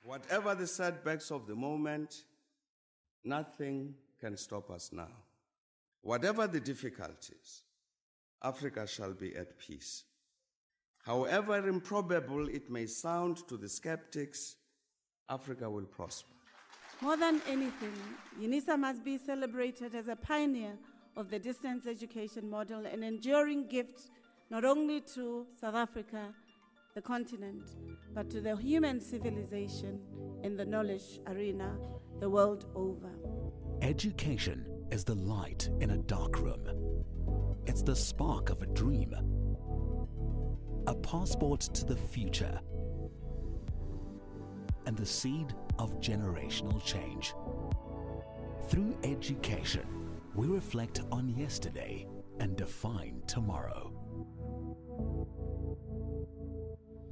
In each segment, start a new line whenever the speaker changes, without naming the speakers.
Whatever the setbacks of the moment, nothing can stop us now. Whatever the difficulties, Africa shall be at peace. However improbable it may sound to the skeptics, Africa will prosper.
More than anything, Unisa must be celebrated as a pioneer of the distance education model, an enduring gift not only to South Africa, the continent, but to the human civilization in the knowledge arena the world over.
Education is the light in a dark room. It's the spark of a dream, a passport to the future, and the seed of generational change. Through education, we reflect on yesterday and define tomorrow.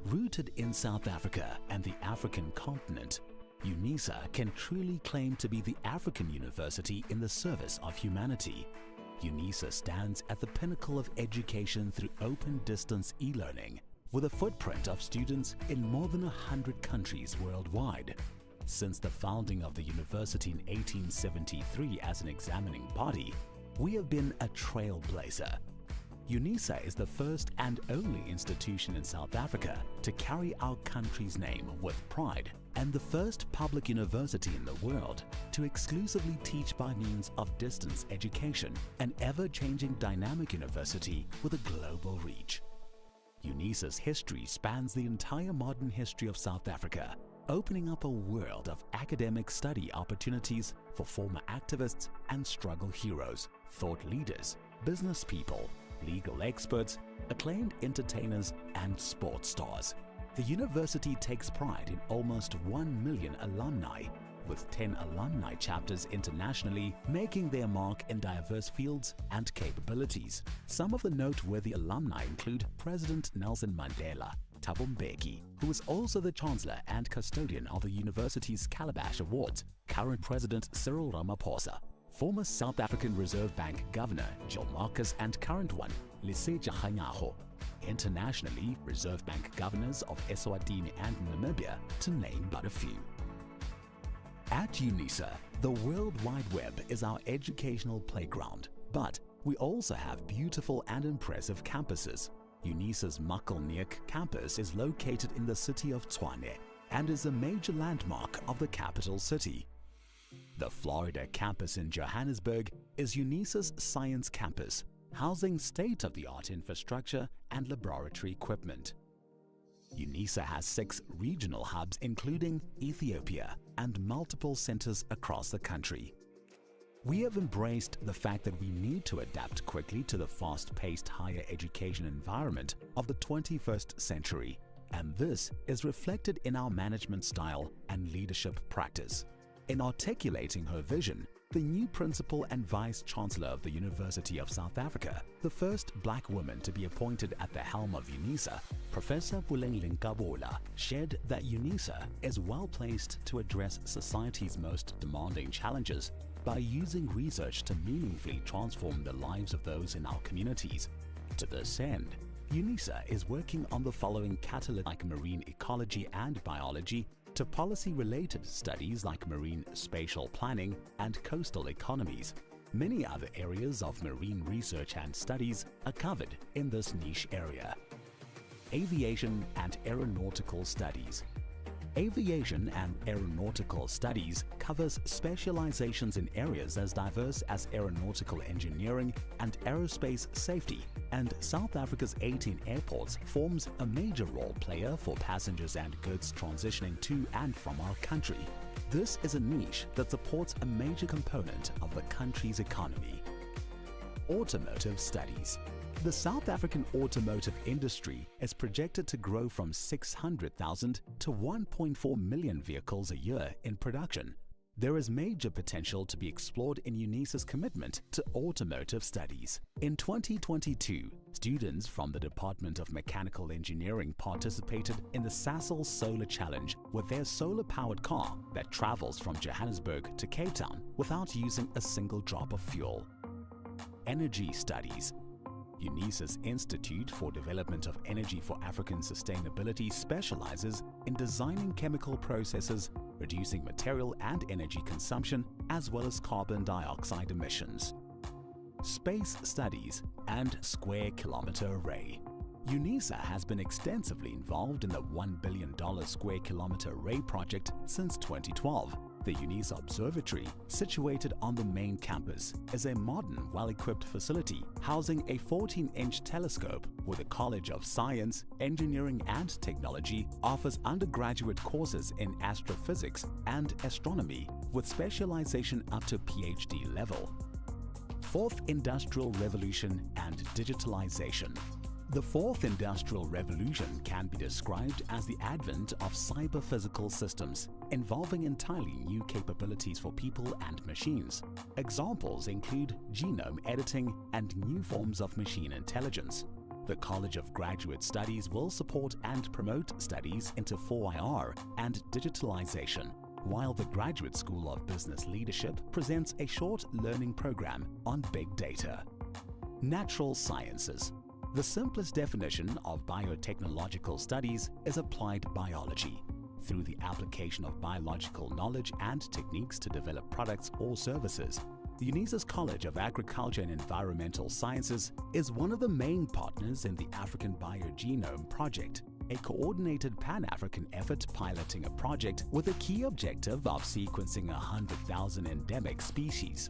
Rooted in South Africa and the African continent, Unisa can truly claim to be the African university in the service of humanity. Unisa stands at the pinnacle of education through open distance e-learning, with a footprint of students in more than 100 countries worldwide. Since the founding of the university in 1873 as an examining body, we have been a trailblazer. Unisa is the first and only institution in South Africa to carry our country's name with pride, and the first public university in the world to exclusively teach by means of distance education, an ever-changing dynamic university with a global reach. Unisa's history spans the entire modern history of South Africa, opening up a world of academic study opportunities for former activists and struggle heroes, thought leaders, business people, legal experts, acclaimed entertainers, and sports stars. The university takes pride in almost 1 million alumni, with 10 alumni chapters internationally making their mark in diverse fields and capabilities. Some of the noteworthy alumni include President Nelson Mandela, Thabo Mbeki, who is also the Chancellor and custodian of the university's Calabash Awards, current President Cyril Ramaphosa, former South African Reserve Bank Governor Jill Marcus, and current one, Lesetja Kganyago, internationally Reserve Bank governors of Eswatini and Namibia, to name but a few. At Unisa, the World Wide Web is our educational playground, but we also have beautiful and impressive campuses. Unisa's Muckleneuk campus is located in the city of Tshwane and is a major landmark of the capital city. The Florida campus in Johannesburg is Unisa's science campus, housing state-of-the-art infrastructure and laboratory equipment. Unisa has 6 regional hubs including Ethiopia and multiple centers across the country. We have embraced the fact that we need to adapt quickly to the fast-paced higher education environment of the 21st century, and this is reflected in our management style and leadership practice. In articulating her vision, the new Principal and Vice-Chancellor of the University of South Africa, the first black woman to be appointed at the helm of Unisa, Professor Nkabula, shared that Unisa is well placed to address society's most demanding challenges by using research to meaningfully transform the lives of those in our communities. To this end, Unisa is working on the following catalysts like marine ecology and biology, to policy-related studies like marine spatial planning and coastal economies. Many other areas of marine research and studies are covered in this niche area. Aviation and Aeronautical Studies. Aviation and Aeronautical Studies covers specializations in areas as diverse as aeronautical engineering and aerospace safety, and South Africa's 18 airports forms a major role player for passengers and goods transitioning to and from our country. This is a niche that supports a major component of the country's economy. Automotive Studies. The South African automotive industry is projected to grow from 600,000 to 1.4 million vehicles a year in production. There is major potential to be explored in Unisa's commitment to automotive studies. In 2022, students from the Department of Mechanical Engineering participated in the Sasol Solar Challenge with their solar-powered car that travels from Johannesburg to Cape Town without using a single drop of fuel. Energy Studies. Unisa's Institute for Development of Energy for African Sustainability specializes in designing chemical processes, reducing material and energy consumption, as well as carbon dioxide emissions. Space Studies and Square Kilometer Array. Unisa has been extensively involved in the $1 billion Square Kilometer Array project since 2012. The Unisa Observatory, situated on the main campus, is a modern, well-equipped facility housing a 14-inch telescope where the College of Science, Engineering and Technology offers undergraduate courses in astrophysics and astronomy with specialization up to PhD level. Fourth Industrial Revolution and Digitalization. The fourth industrial revolution can be described as the advent of cyber-physical systems, involving entirely new capabilities for people and machines. Examples include genome editing and new forms of machine intelligence. The College of Graduate Studies will support and promote studies into 4IR and digitalization, while the Graduate School of Business Leadership presents a short learning program on big data. Natural Sciences. The simplest definition of biotechnological studies is applied biology. Through the application of biological knowledge and techniques to develop products or services, Unisa's College of Agriculture and Environmental Sciences is one of the main partners in the African Biogenome Project, a coordinated Pan-African effort piloting a project with a key objective of sequencing 100,000 endemic species.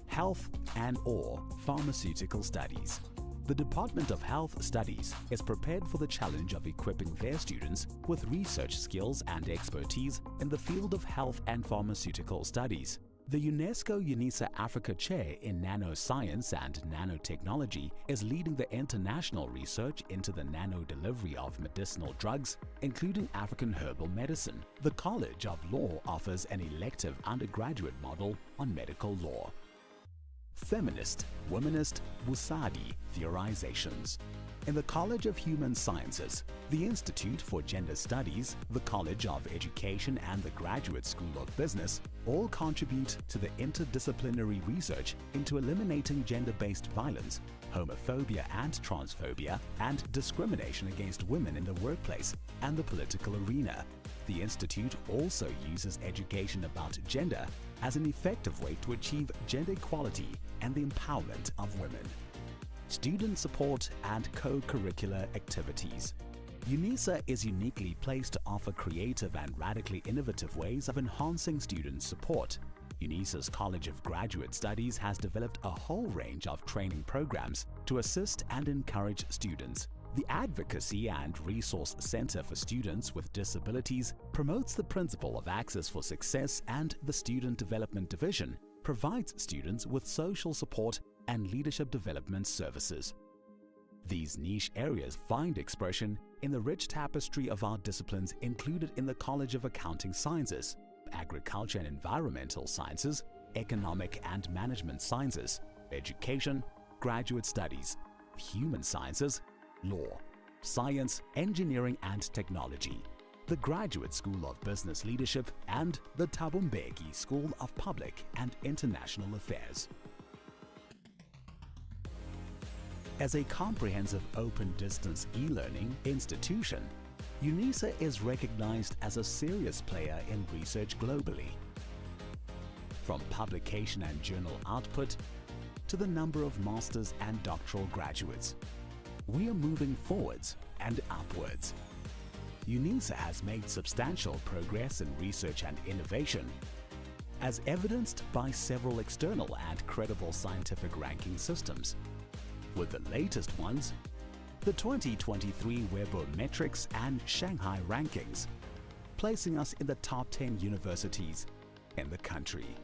Health and/or Pharmaceutical Studies. The Department of Health Studies is prepared for the challenge of equipping their students with research skills and expertise in the field of health and pharmaceutical studies. The UNESCO Unisa Africa Chair in Nanoscience and Nanotechnology is leading the international research into the nano-delivery of medicinal drugs, including African herbal medicine. The College of Law offers an elective undergraduate model on medical law. Feminist, Womanist, Wusadi Theorizations. In the College of Human Sciences, the Institute for Gender Studies, the College of Education and the Graduate School of Business all contribute to the interdisciplinary research into eliminating gender-based violence, homophobia and transphobia, and discrimination against women in the workplace and the political arena. The Institute also uses education about gender as an effective way to achieve gender equality and the empowerment of women. Student support and co-curricular activities. Unisa is uniquely placed to offer creative and radically innovative ways of enhancing student support. Unisa's College of Graduate Studies has developed a whole range of training programs to assist and encourage students. The Advocacy and Resource Center for Students with Disabilities promotes the principle of access for success, and the Student Development Division provides students with social support and leadership development services. These niche areas find expression in the rich tapestry of our disciplines included in the College of Accounting Sciences, Agriculture and Environmental Sciences, Economic and Management Sciences, Education, Graduate Studies, Human Sciences, Law, Science, Engineering and Technology, the Graduate School of Business Leadership, and the Thabo Mbeki School of Public and International Affairs. As a comprehensive open-distance e-learning institution, Unisa is recognized as a serious player in research globally. From publication and journal output to the number of master's and doctoral graduates, we are moving forwards and upwards. Unisa has made substantial progress in research and innovation, as evidenced by several external and credible scientific ranking systems, with the latest ones, the 2023 Webometrics and Shanghai rankings, placing us in the top 10 universities in the country.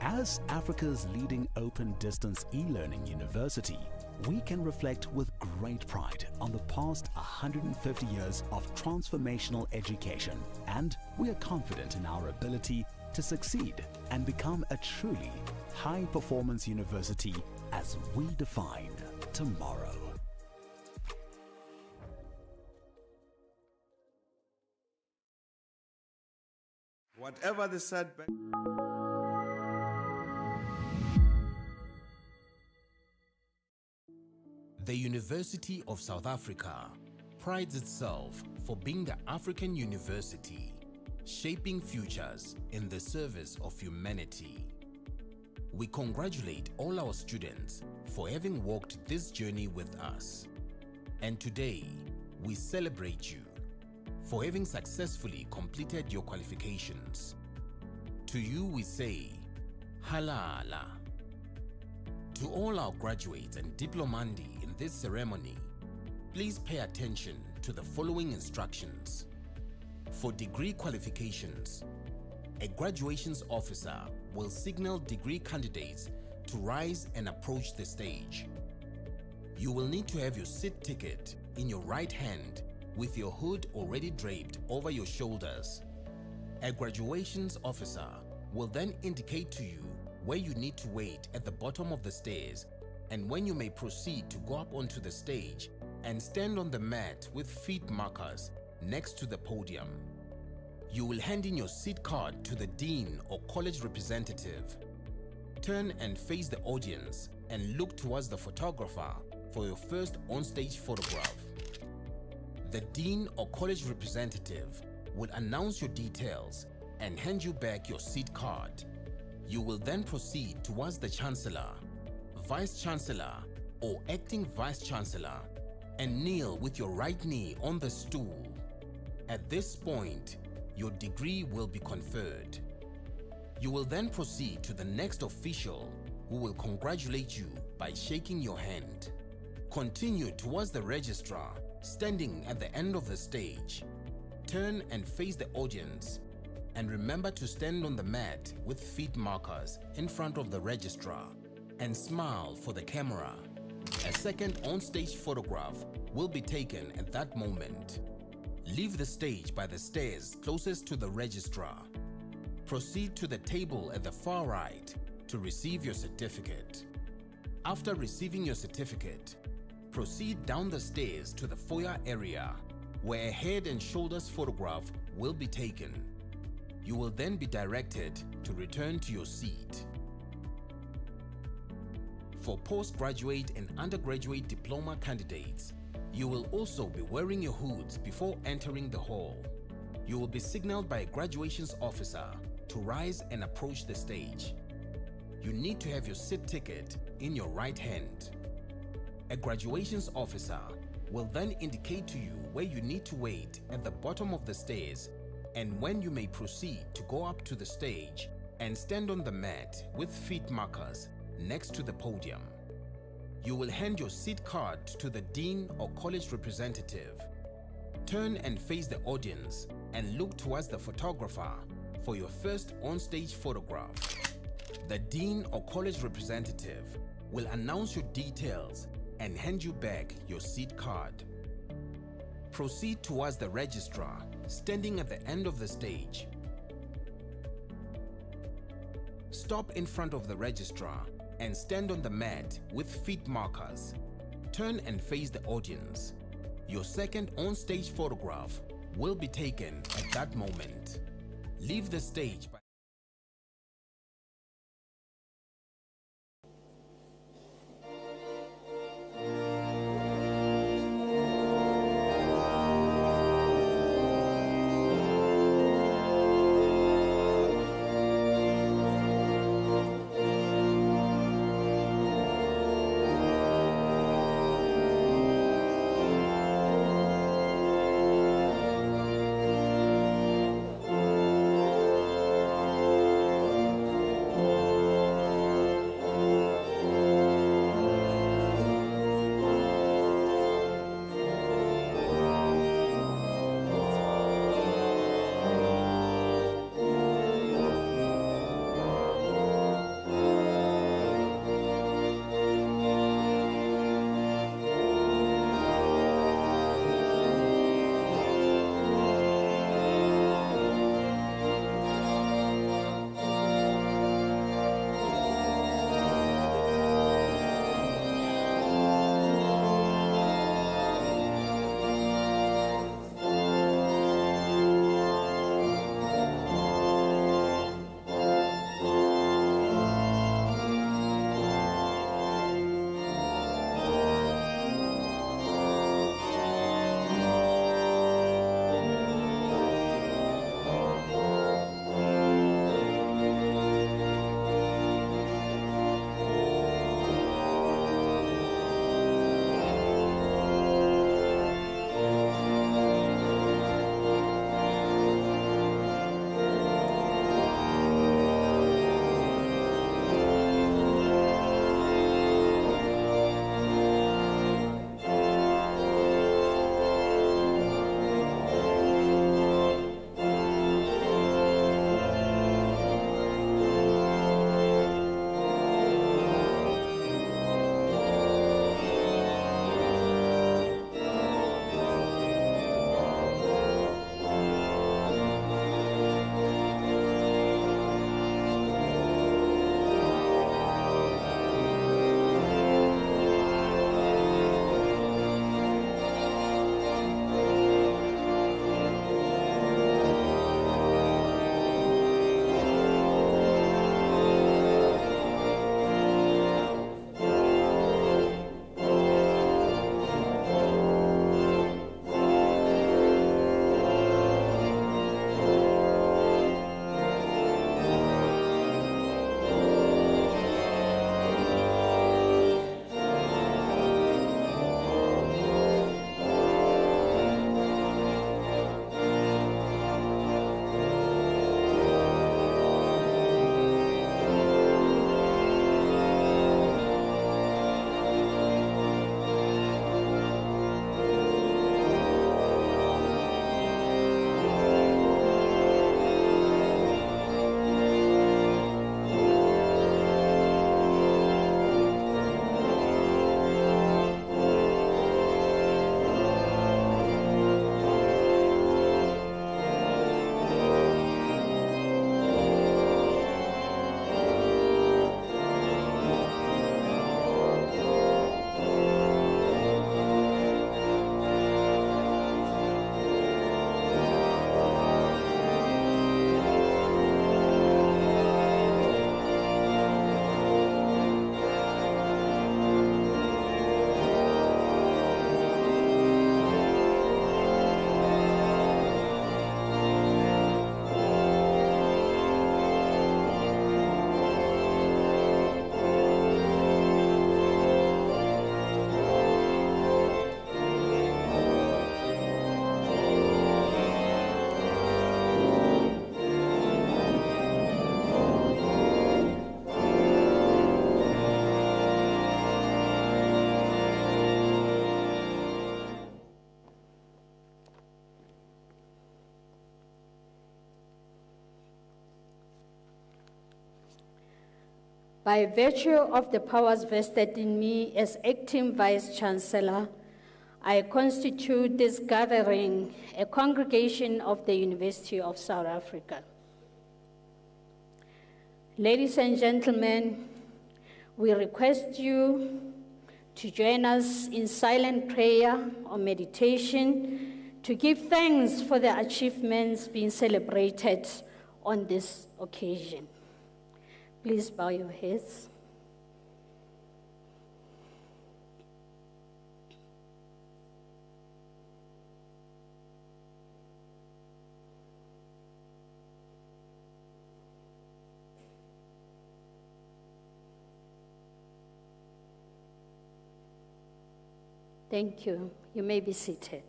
As Africa's leading open-distance e-learning university, we can reflect with great pride on the past 150 years of transformational education, and we are confident in our ability to succeed and become a truly high-performance university as we define tomorrow.
Whatever the setback.
The University of South Africa prides itself for being the African university, shaping futures in the service of humanity. We congratulate all our students for having walked this journey with us. And today, we celebrate you for having successfully completed your qualifications. To you we say, halala. To all our graduates and diplomandi in this ceremony, please pay attention to the following instructions. For degree qualifications, a graduations officer will signal degree candidates to rise and approach the stage. You will need to have your seat ticket in your right hand with your hood already draped over your shoulders. A graduations officer will then indicate to you where you need to wait at the bottom of the stairs and when you may proceed to go up onto the stage and stand on the mat with feet markers next to the podium. You will hand in your seat card to the dean or college representative. Turn and face the audience and look towards the photographer for your first on-stage photograph. The dean or college representative will announce your details and hand you back your seat card. You will then proceed towards the Chancellor, Vice Chancellor or Acting Vice Chancellor and kneel with your right knee on the stool. At this point, your degree will be conferred. You will then proceed to the next official who will congratulate you by shaking your hand. Continue towards the registrar standing at the end of the stage. Turn and face the audience and remember to stand on the mat with feet markers in front of the registrar and smile for the camera. A second on-stage photograph will be taken at that moment. Leave the stage by the stairs closest to the registrar. Proceed to the table at the far right to receive your certificate. After receiving your certificate, proceed down the stairs to the foyer area where a head and shoulders photograph will be taken. You will then be directed to return to your seat. For postgraduate and undergraduate diploma candidates, you will also be wearing your hoods before entering the hall. You will be signaled by a graduations officer to rise and approach the stage. You need to have your seat ticket in your right hand. A graduations officer will then indicate to you where you need to wait at the bottom of the stairs and when you may proceed to go up to the stage and stand on the mat with feet markers next to the podium. You will hand your seat card to the dean or college representative. Turn and face the audience and look towards the photographer for your first on-stage photograph. The dean or college representative will announce your details and hand you back your seat card. Proceed towards the registrar standing at the end of the stage. Stop in front of the registrar and stand on the mat with feet markers. Turn and face the audience. Your second on-stage photograph will be taken at that moment. Leave the stage by
By virtue of the powers vested in me as acting Vice-Chancellor, I constitute this gathering a congregation of the University of South Africa. Ladies and gentlemen, we request you to join us in silent prayer or meditation to give thanks for the achievements being celebrated on this occasion. Please bow your heads. Thank you. You may be seated.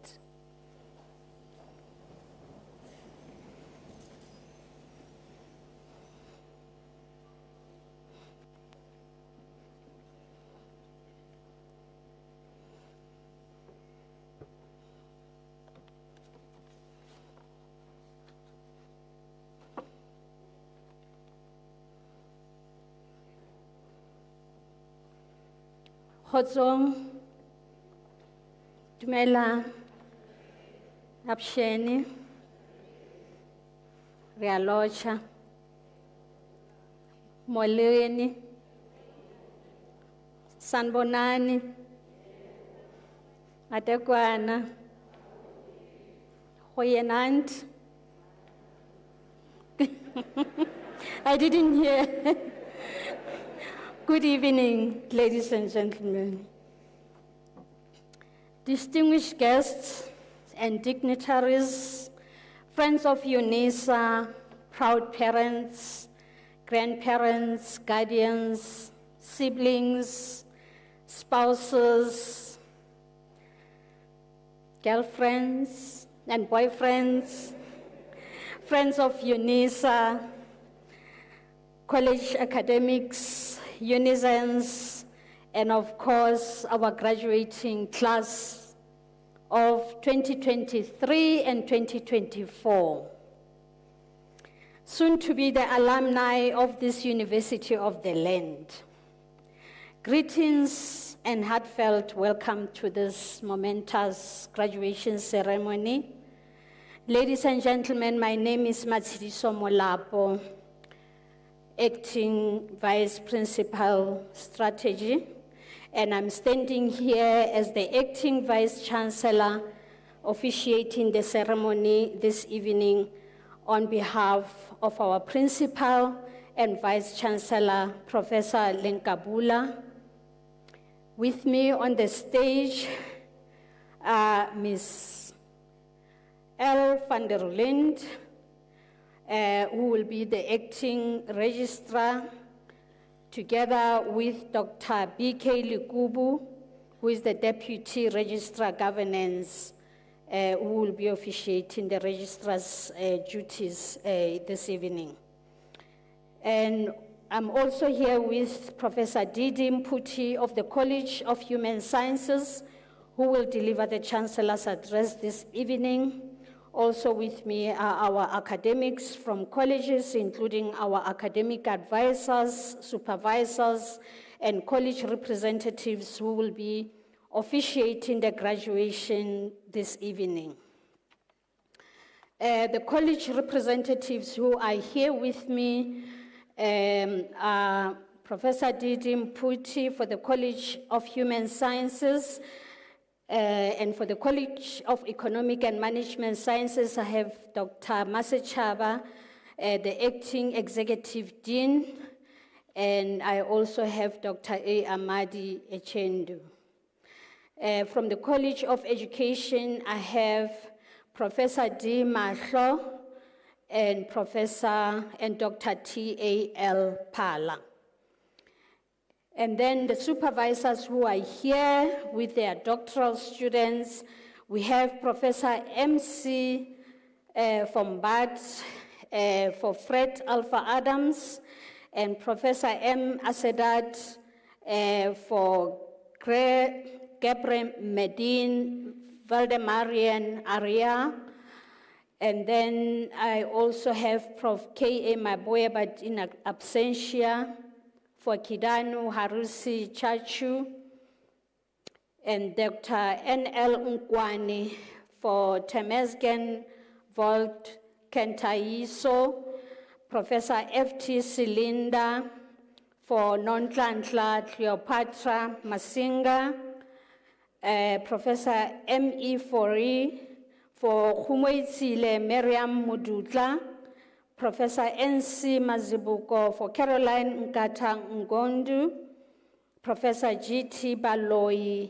Kgotsong, dumela, apsheni, re a lotjha, molweni, sanbonani, atekwana, goyenant. I didn't hear. Good evening, ladies and gentlemen. Distinguished guests and dignitaries, friends of Unisa, proud parents, grandparents, guardians, siblings, spouses, girlfriends and boyfriends, friends of Unisa, college academics, Unisans, and of course, our graduating class of 2023 and 2024. Soon to be the alumni of this University of the Land. Greetings and heartfelt welcome to this momentous graduation ceremony. Ladies and gentlemen, my name is Matshidiso Molapo, Acting Vice Principal Strategy, and I'm standing here as the Acting Vice Chancellor officiating the ceremony this evening on behalf of our Principal and Vice Chancellor, Professor Lenkabula. With me on the stage are Ms. L. van der Lind, who will be the acting registrar, together with Dr. B.K. Likubu, who is the deputy registrar governance, who will be officiating the registrar's duties this evening. And I'm also here with Professor Didi Mputi of the College of Human Sciences, who will deliver the Chancellor's address this evening. Also with me are our academics from colleges, including our academic advisors, supervisors, and college representatives who will be officiating the graduation this evening. The college representatives who are here with me are Professor Didi Mputi for the College of Human Sciences, and for the College of Economic and Management Sciences, I have Dr. Masechaba, the Acting Executive Dean, and I also have Dr. A. Amadi Echendu. From the College of Education, I have Professor D. Mahlo and Dr. T. A. L. Pala. And then the supervisors who are here with their doctoral students, we have Professor M.C. from BAT for Fred Alpha Adams, and Professor M. Asedat for Gabriel Medine Valdemarian Aria. And then I also have Prof. K.A. Maboya, but in absentia, for Kidanu Harusi Chachu, and Dr. N.L. Nkwane for Temesgen Volt Kentaiso, Professor F.T. Silinda for Nontlantla Cleopatra Masinga, Professor M.E. Fori for Humwezile Miriam Mudutla, Professor N.C. Mazibuko for Caroline Nkata Ngondu, Professor G.T. Baloi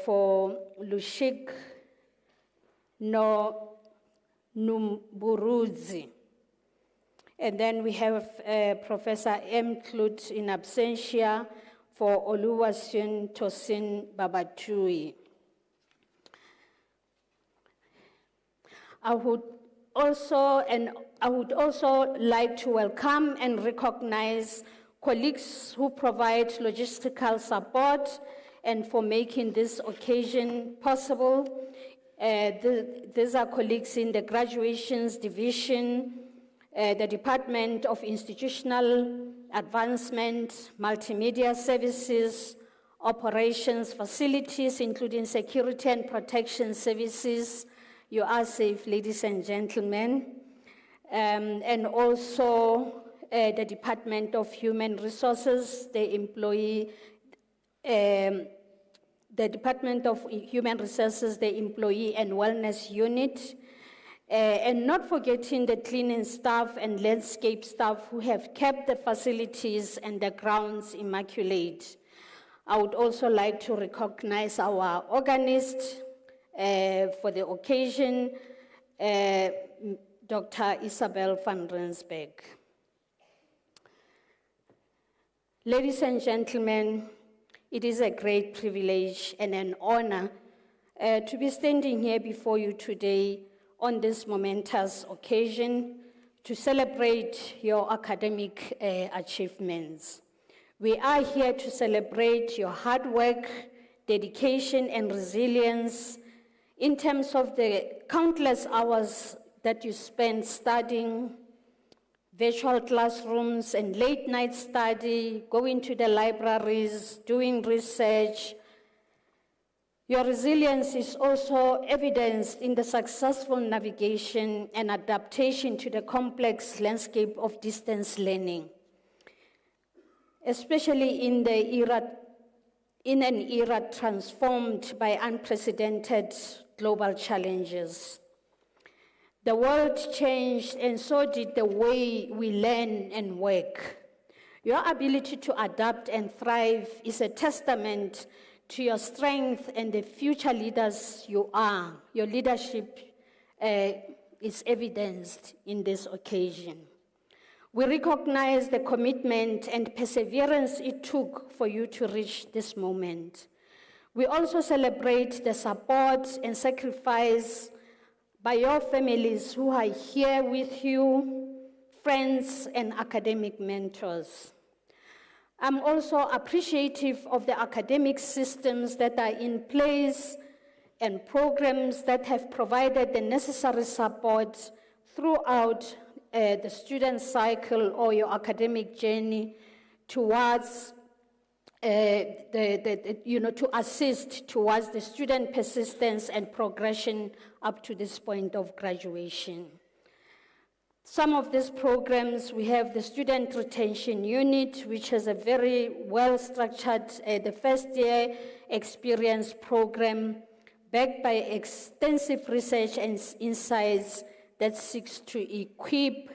for Lushik No Numburuzi. And then we have Professor M. Klut in absentia for Oluwasun Tosin Babatui. I would also like to welcome and recognize colleagues who provide logistical support and for making this occasion possible. These are colleagues in the Graduations Division, the Department of Institutional Advancement, Multimedia Services, Operations Facilities, including Security and Protection Services. You are safe, ladies and gentlemen. And also the Department of Human Resources, the Department of Human Resources, the Employee and Wellness Unit, and not forgetting the cleaning staff and landscape staff who have kept the facilities and the grounds immaculate. I would also like to recognize our organist for the occasion, Dr. Isabel van Rensburg. Ladies and gentlemen, it is a great privilege and an honor to be standing here before you today on this momentous occasion to celebrate your academic achievements. We are here to celebrate your hard work, dedication, and resilience in terms of the countless hours that you spend studying, virtual classrooms and late night study, going to the libraries, doing research. Your resilience is also evidenced in the successful navigation and adaptation to the complex landscape of distance learning, especially in an era transformed by unprecedented global challenges. The world changed, and so did the way we learn and work. Your ability to adapt and thrive is a testament to your strength and the future leaders you are. Your leadership is evidenced in this occasion. We recognize the commitment and perseverance it took for you to reach this moment. We also celebrate the support and sacrifice by your families who are here with you, friends and academic mentors. I'm also appreciative of the academic systems that are in place and programs that have provided the necessary support throughout the student cycle or your academic journey towards to assist towards the student persistence and progression up to this point of graduation. Some of these programs, we have the Student Retention Unit, which has a very well-structured, the first year experience program backed by extensive research and insights that seeks to equip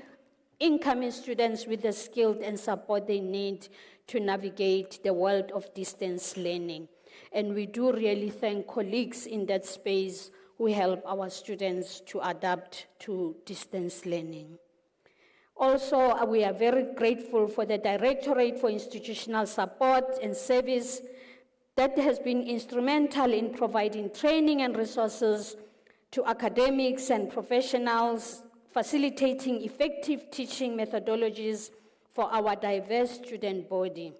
incoming students with the skills and support they need to navigate the world of distance learning. And we do really thank colleagues in that space who help our students to adapt to distance learning. Also, we are very grateful for the Directorate for Institutional Support and Service that has been instrumental in providing training and resources to academics and professionals, facilitating effective teaching methodologies for our diverse student body.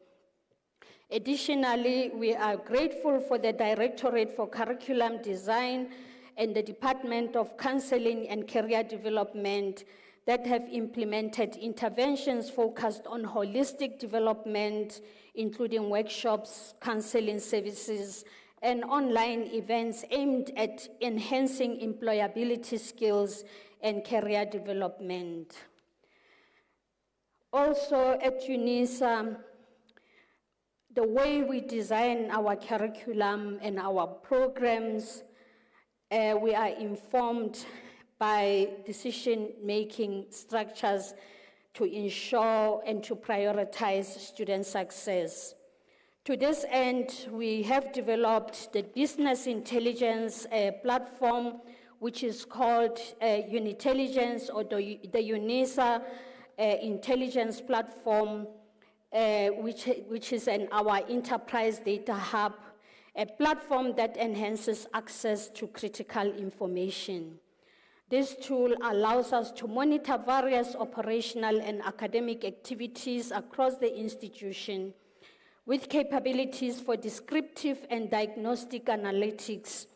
Additionally, we are grateful for the Directorate for Curriculum Design and the Department of Counseling and Career Development that have implemented interventions focused on holistic development, including workshops, counseling services, and online events aimed at enhancing employability skills and career development. Also at Unisa, the way we design our curriculum and our programs, we are informed by decision-making structures to ensure and to prioritize student success. To this end, we have developed the business intelligence platform, which is called Unintelligence, or the Unisa intelligence platform, which is our enterprise data hub, a platform that enhances access to critical information. This tool allows us to monitor various operational and academic activities across the institution with capabilities for descriptive and diagnostic analytics.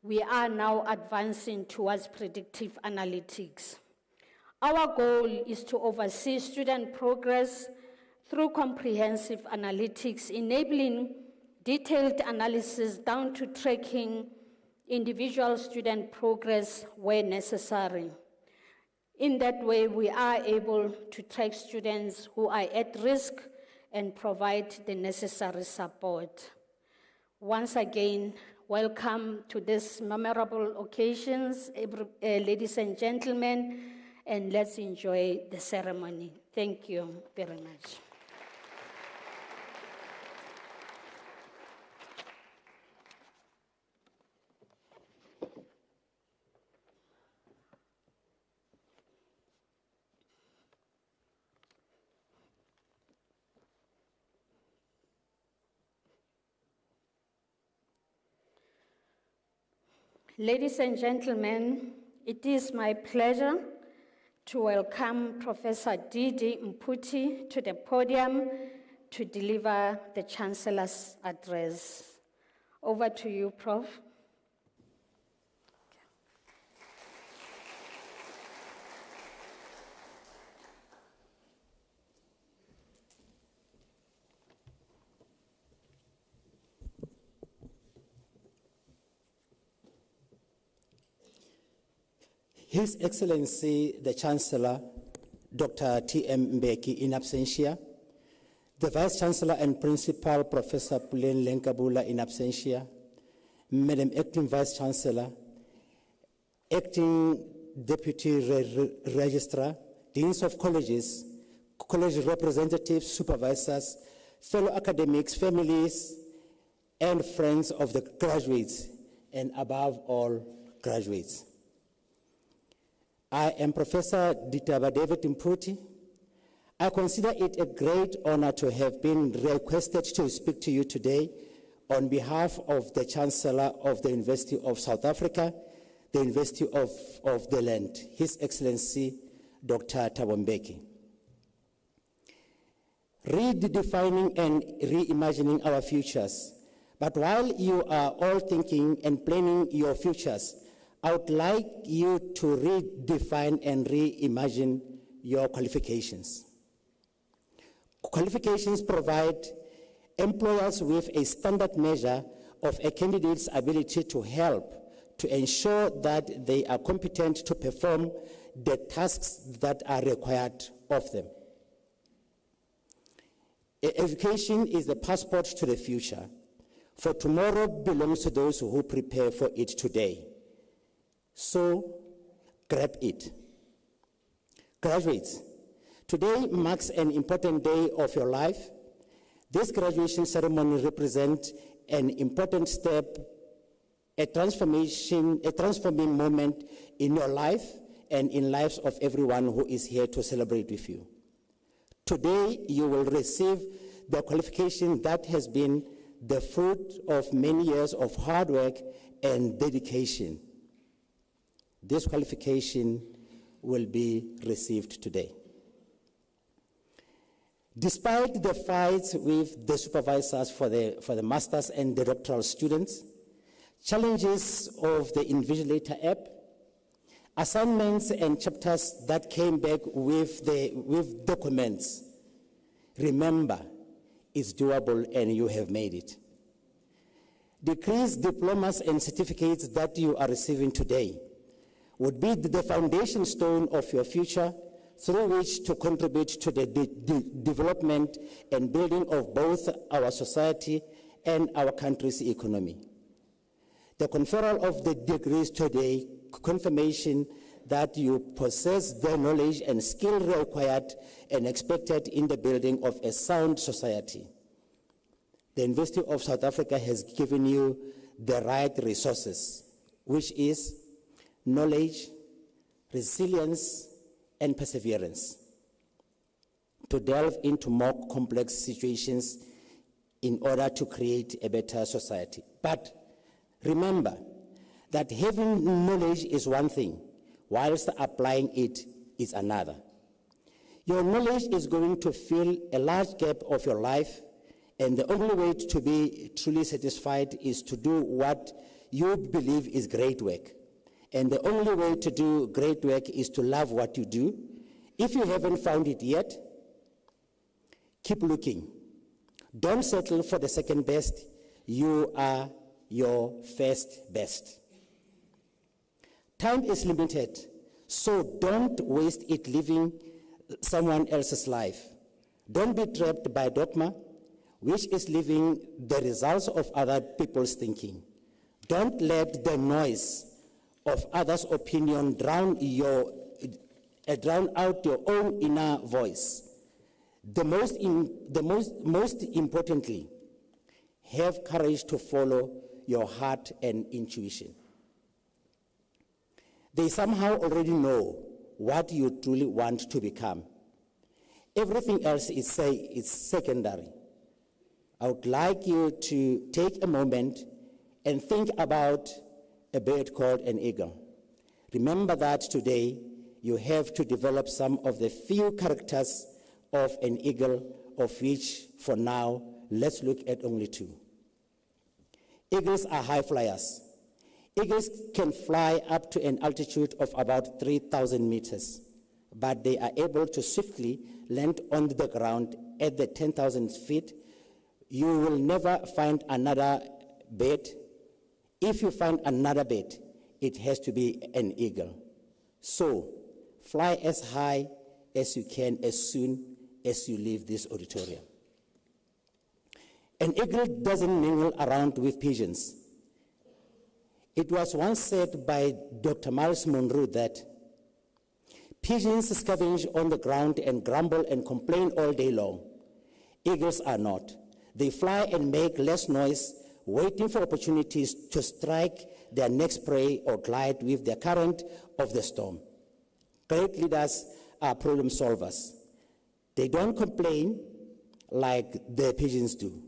We are now advancing towards predictive analytics. Our goal is to oversee student progress through comprehensive analytics, enabling detailed analysis down to tracking individual student progress where necessary. In that way, we are able to track students who are at risk and provide the necessary support. Once again, welcome to this memorable occasions, ladies and gentlemen, and let's enjoy the ceremony. Thank you very much. Ladies and gentlemen, it is my pleasure to welcome Professor Didi Mputi to the podium to deliver the Chancellor's address. Over to you, Prof.
His Excellency, the Chancellor, Dr. T.M. Mbeki in absentia, the Vice Chancellor and Principal, Professor Pulen Lenkabula in absentia, Madam Acting Vice Chancellor, Acting Deputy Registrar, Deans of Colleges, college representatives, supervisors, fellow academics, families, and friends of the graduates, and above all, graduates. I am Professor Ditaba David Mputi. I consider it a great honor to have been requested to speak to you today on behalf of the Chancellor of the University of South Africa, the University of the Land, His Excellency, Dr. Thabo Mbeki. Redefining and reimagining our futures. But while you are all thinking and planning your futures, I would like you to redefine and reimagine your qualifications. Qualifications provide employers with a standard measure of a candidate's ability to help to ensure that they are competent to perform the tasks that are required of them. Education is the passport to the future, for tomorrow belongs to those who prepare for it today. So, grab it. Graduates, today marks an important day of your life. This graduation ceremony represents an important step, a transforming moment in your life and in lives of everyone who is here to celebrate with you. Today, you will receive the qualification that has been the fruit of many years of hard work and dedication. This qualification will be received today. Despite the fights with the supervisors for the masters and the doctoral students, challenges of the Invigilator app, assignments and chapters that came back with documents. Remember, it's doable and you have made it. Degrees, diplomas, and certificates that you are receiving today would be the foundation stone of your future through which to contribute to the development and building of both our society and our country's economy. The conferral of the degrees today, confirmation that you possess the knowledge and skill required and expected in the building of a sound society. The University of South Africa has given you the right resources, which is knowledge, resilience, and perseverance to delve into more complex situations in order to create a better society. But remember that having knowledge is one thing, whilst applying it is another. Your knowledge is going to fill a large gap of your life, and the only way to be truly satisfied is to do what you believe is great work. And the only way to do great work is to love what you do. If you haven't found it yet, keep looking. Don't settle for the second best. You are your first best. Time is limited, so don't waste it living someone else's life. Don't be trapped by dogma, which is living the results of other people's thinking. Don't let the noise of others' opinion drown out your own inner voice. Most importantly, have courage to follow your heart and intuition. They somehow already know what you truly want to become. Everything else is secondary. I would like you to take a moment and think about a bird called an eagle. Remember that today you have to develop some of the few characters of an eagle, of which for now, let's look at only two. Eagles are high flyers. Eagles can fly up to an altitude of about 3,000 meters, but they are able to swiftly land on the ground at the 10,000 feet. You will never find another bird. If you find another bird, it has to be an eagle. So, fly as high as you can as soon as you leave this auditorium. An eagle doesn't mingle around with pigeons. It was once said by Dr. Miles Monroe that pigeons scavenge on the ground and grumble and complain all day long. Eagles are not. They fly and make less noise, waiting for opportunities to strike their next prey or glide with the current of the storm. Great leaders are problem solvers. They don't complain like the pigeons do.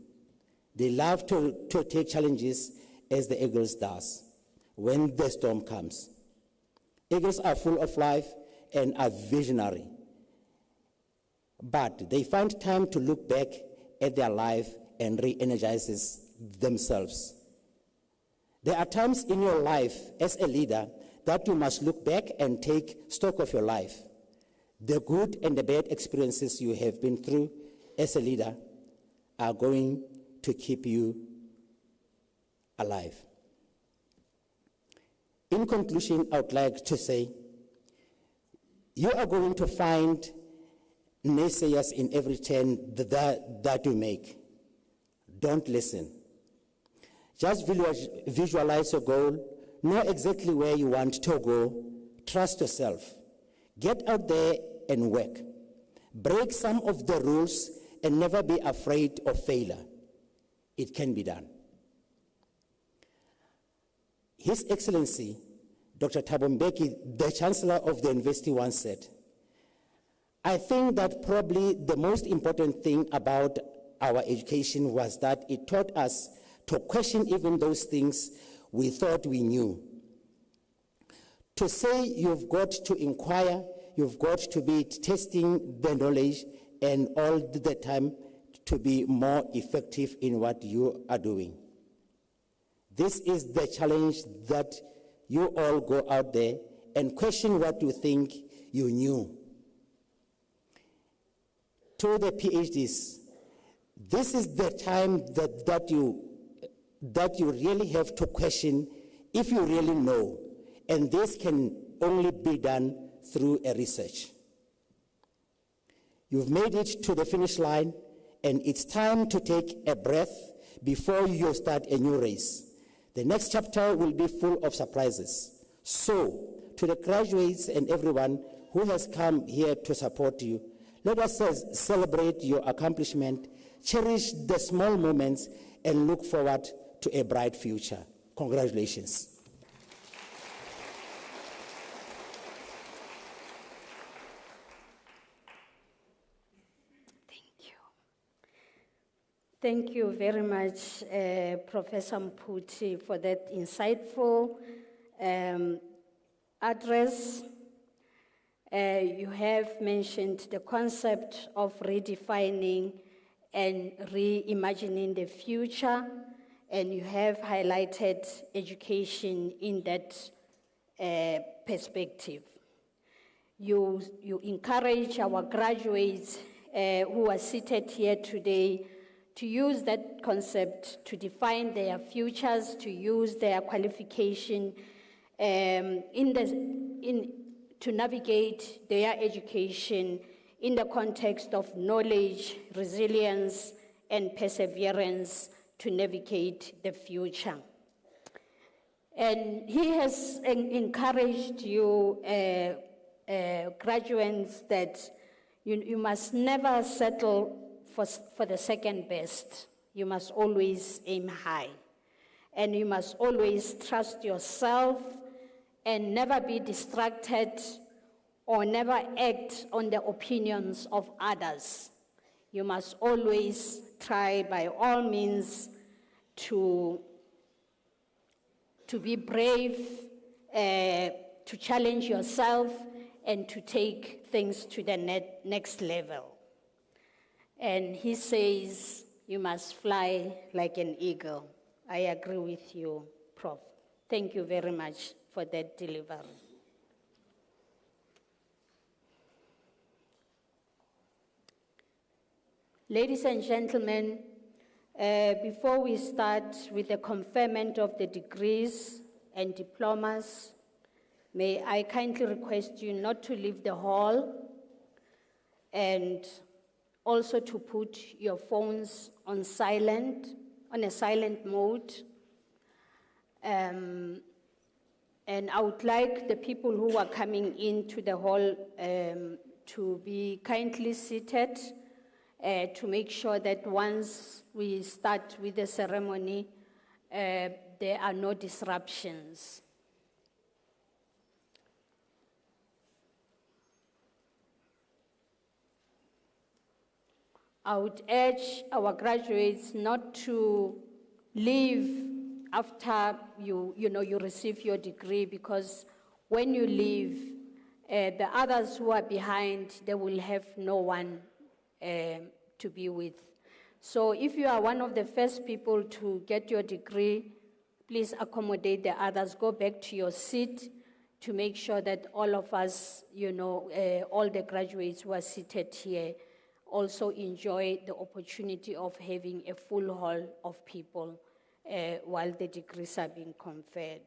They love to take challenges as the eagles does when the storm comes. Eagles are full of life and are visionary, but they find time to look back at their life and re-energizes themselves. There are times in your life as a leader that you must look back and take stock of your life. The good and the bad experiences you have been through as a leader are going to keep you alive. In conclusion, I would like to say, you are going to find naysayers in every turn that you make. Don't listen. Just visualize your goal, know exactly where you want to go, trust yourself. Get out there and work. Break some of the rules and never be afraid of failure. It can be done. His Excellency, Dr. Thabo Mbeki, the Chancellor of the University, once said, I think that probably the most important thing about our education was that it taught us to question even those things we thought we knew. To say you've got to inquire, you've got to be testing the knowledge and all the time to be more effective in what you are doing. This is the challenge that you all go out there and question what you think you knew. To the PhDs, this is the time that you really have to question if you really know, and this can only be done through a research. You've made it to the finish line, and it's time to take a breath before you start a new race. The next chapter will be full of surprises. So, to the graduates and everyone who has come here to support you, let us celebrate your accomplishment, cherish the small moments, and look forward to a bright future. Congratulations.
Thank you very much, Professor Mputi, for that insightful address. You have mentioned the concept of redefining and reimagining the future, and you have highlighted education in that perspective. You encourage our graduates who are seated here today to use that concept to define their futures, to use their qualification to navigate their education in the context of knowledge, resilience, and perseverance to navigate the future. And he has encouraged you, graduates, that you must never settle for the second best. You must always aim high. And you must always trust yourself and never be distracted or never act on the opinions of others. You must always try by all means to be brave, to challenge yourself, and to take things to the next level. And he says, you must fly like an eagle. I agree with you, Prof. Thank you very much for that delivery. Ladies and gentlemen, before we start with the conferment of the degrees and diplomas, may I kindly request you not to leave the hall and also to put your phones on a silent mode. And I would like the people who are coming into the hall to be kindly seated to make sure that once we start with the ceremony, there are no disruptions. I would urge our graduates not to leave after you receive your degree, because when you leave, the others who are behind, they will have no one to be with. So if you are one of the first people to get your degree, please accommodate the others. Go back to your seat to make sure that all of us, all the graduates who are seated here also enjoy the opportunity of having a full hall of people while the degrees are being conferred.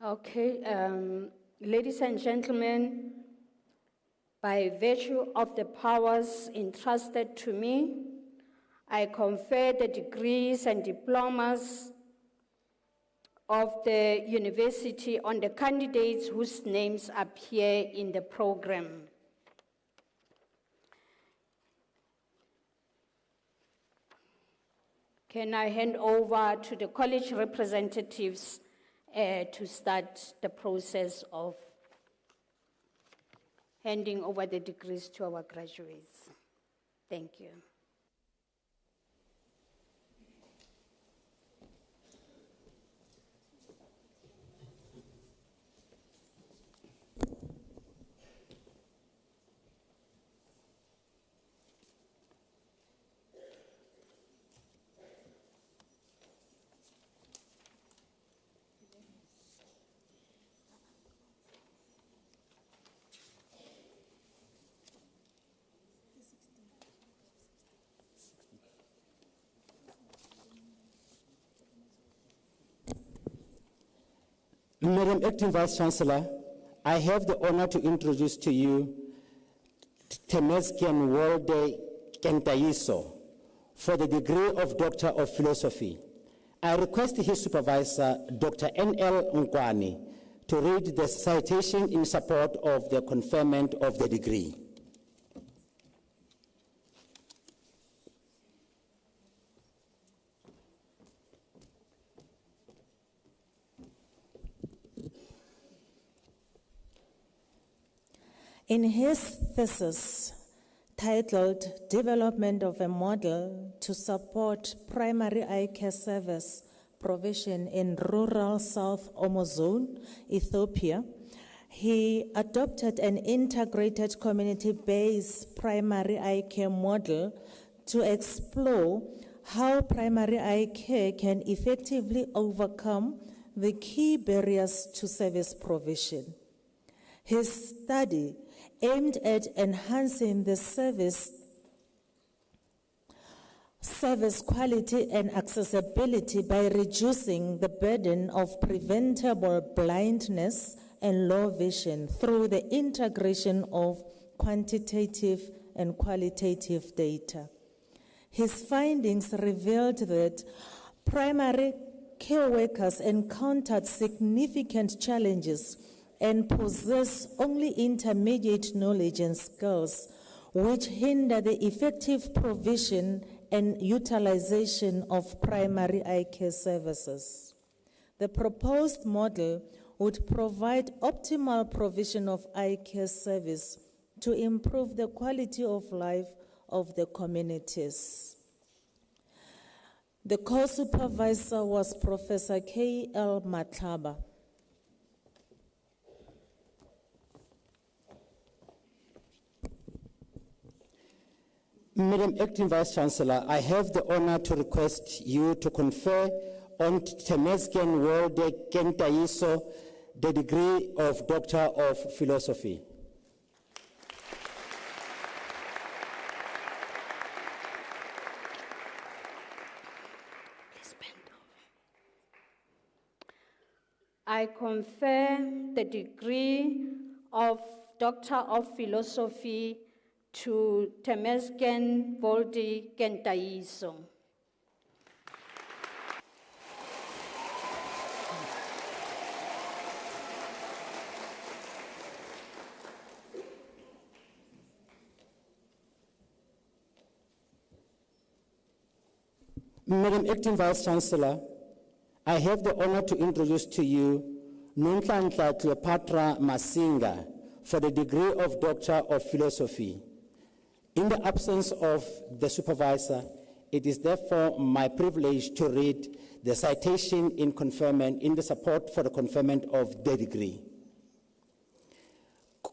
Okay, ladies and gentlemen, by virtue of the powers entrusted to me, I confer the degrees and diplomas of the university on the candidates whose names appear in the program. Can I hand over to the college representatives to start the process of handing over the degrees to our graduates? Thank you.
Madam Acting Vice Chancellor, I have the honor to introduce to you Temesgen Wolde Kentaiso for the degree of Doctor of Philosophy. I request his supervisor, Dr. N.L. Nkwani, to read the citation in support of the conferment of the degree.
In his thesis titled Development of a Model to Support Primary Eye Care Service Provision in Rural South Omo Zone, Ethiopia, he adopted an integrated community-based primary eye care model to explore how primary eye care can effectively overcome the key barriers to service provision. His study aimed at enhancing the service quality and accessibility by reducing the burden of preventable blindness and low vision through the integration of quantitative and qualitative data. His findings revealed that primary care workers encountered significant challenges and possess only intermediate knowledge and skills, which hinder the effective provision and utilization of primary eye care services. The proposed model would provide optimal provision of eye care service to improve the quality of life of the communities. The co-supervisor was Professor K.L. Matlaba.
Madam Acting Vice Chancellor, I have the honor to request you to confer on Temesgen Wolde Kentaiso the degree of Doctor of Philosophy.
I confer the degree of Doctor of Philosophy to Temesgen Wolde Kentaiso.
Madam Acting Vice Chancellor, I have the honor to introduce to you Nonhlanhla Cleopatra Masinga for the degree of Doctor of Philosophy. In the absence of the supervisor, it is therefore my privilege to read the citation in conferment in the support for the conferment of the degree.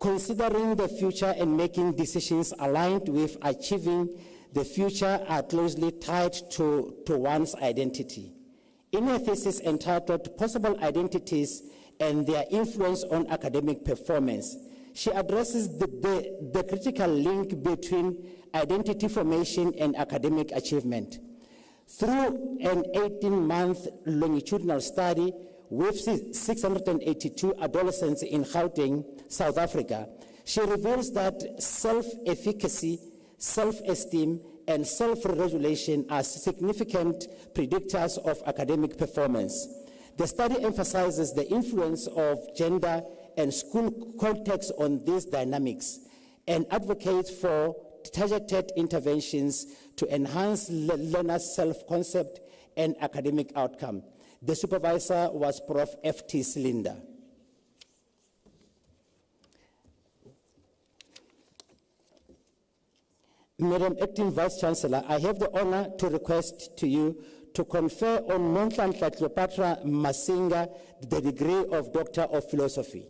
Considering the future and making decisions aligned with achieving the future are closely tied to one's identity. In a thesis entitled Possible Identities and Their Influence on Academic Performance, she addresses the critical link between identity formation and academic achievement. Through an 18-month longitudinal study with 682 adolescents in Gauteng, South Africa, she reveals that self-efficacy, self-esteem, and self-regulation are significant predictors of academic performance. The study emphasizes the influence of gender and school context on these dynamics and advocates for targeted interventions to enhance learners' self-concept and academic outcome. The supervisor was Prof. F.T. Slinder. Madam Acting Vice Chancellor, I have the honor to request to you to confer on Nonhlanhla Cleopatra Masinga the degree of Doctor of Philosophy.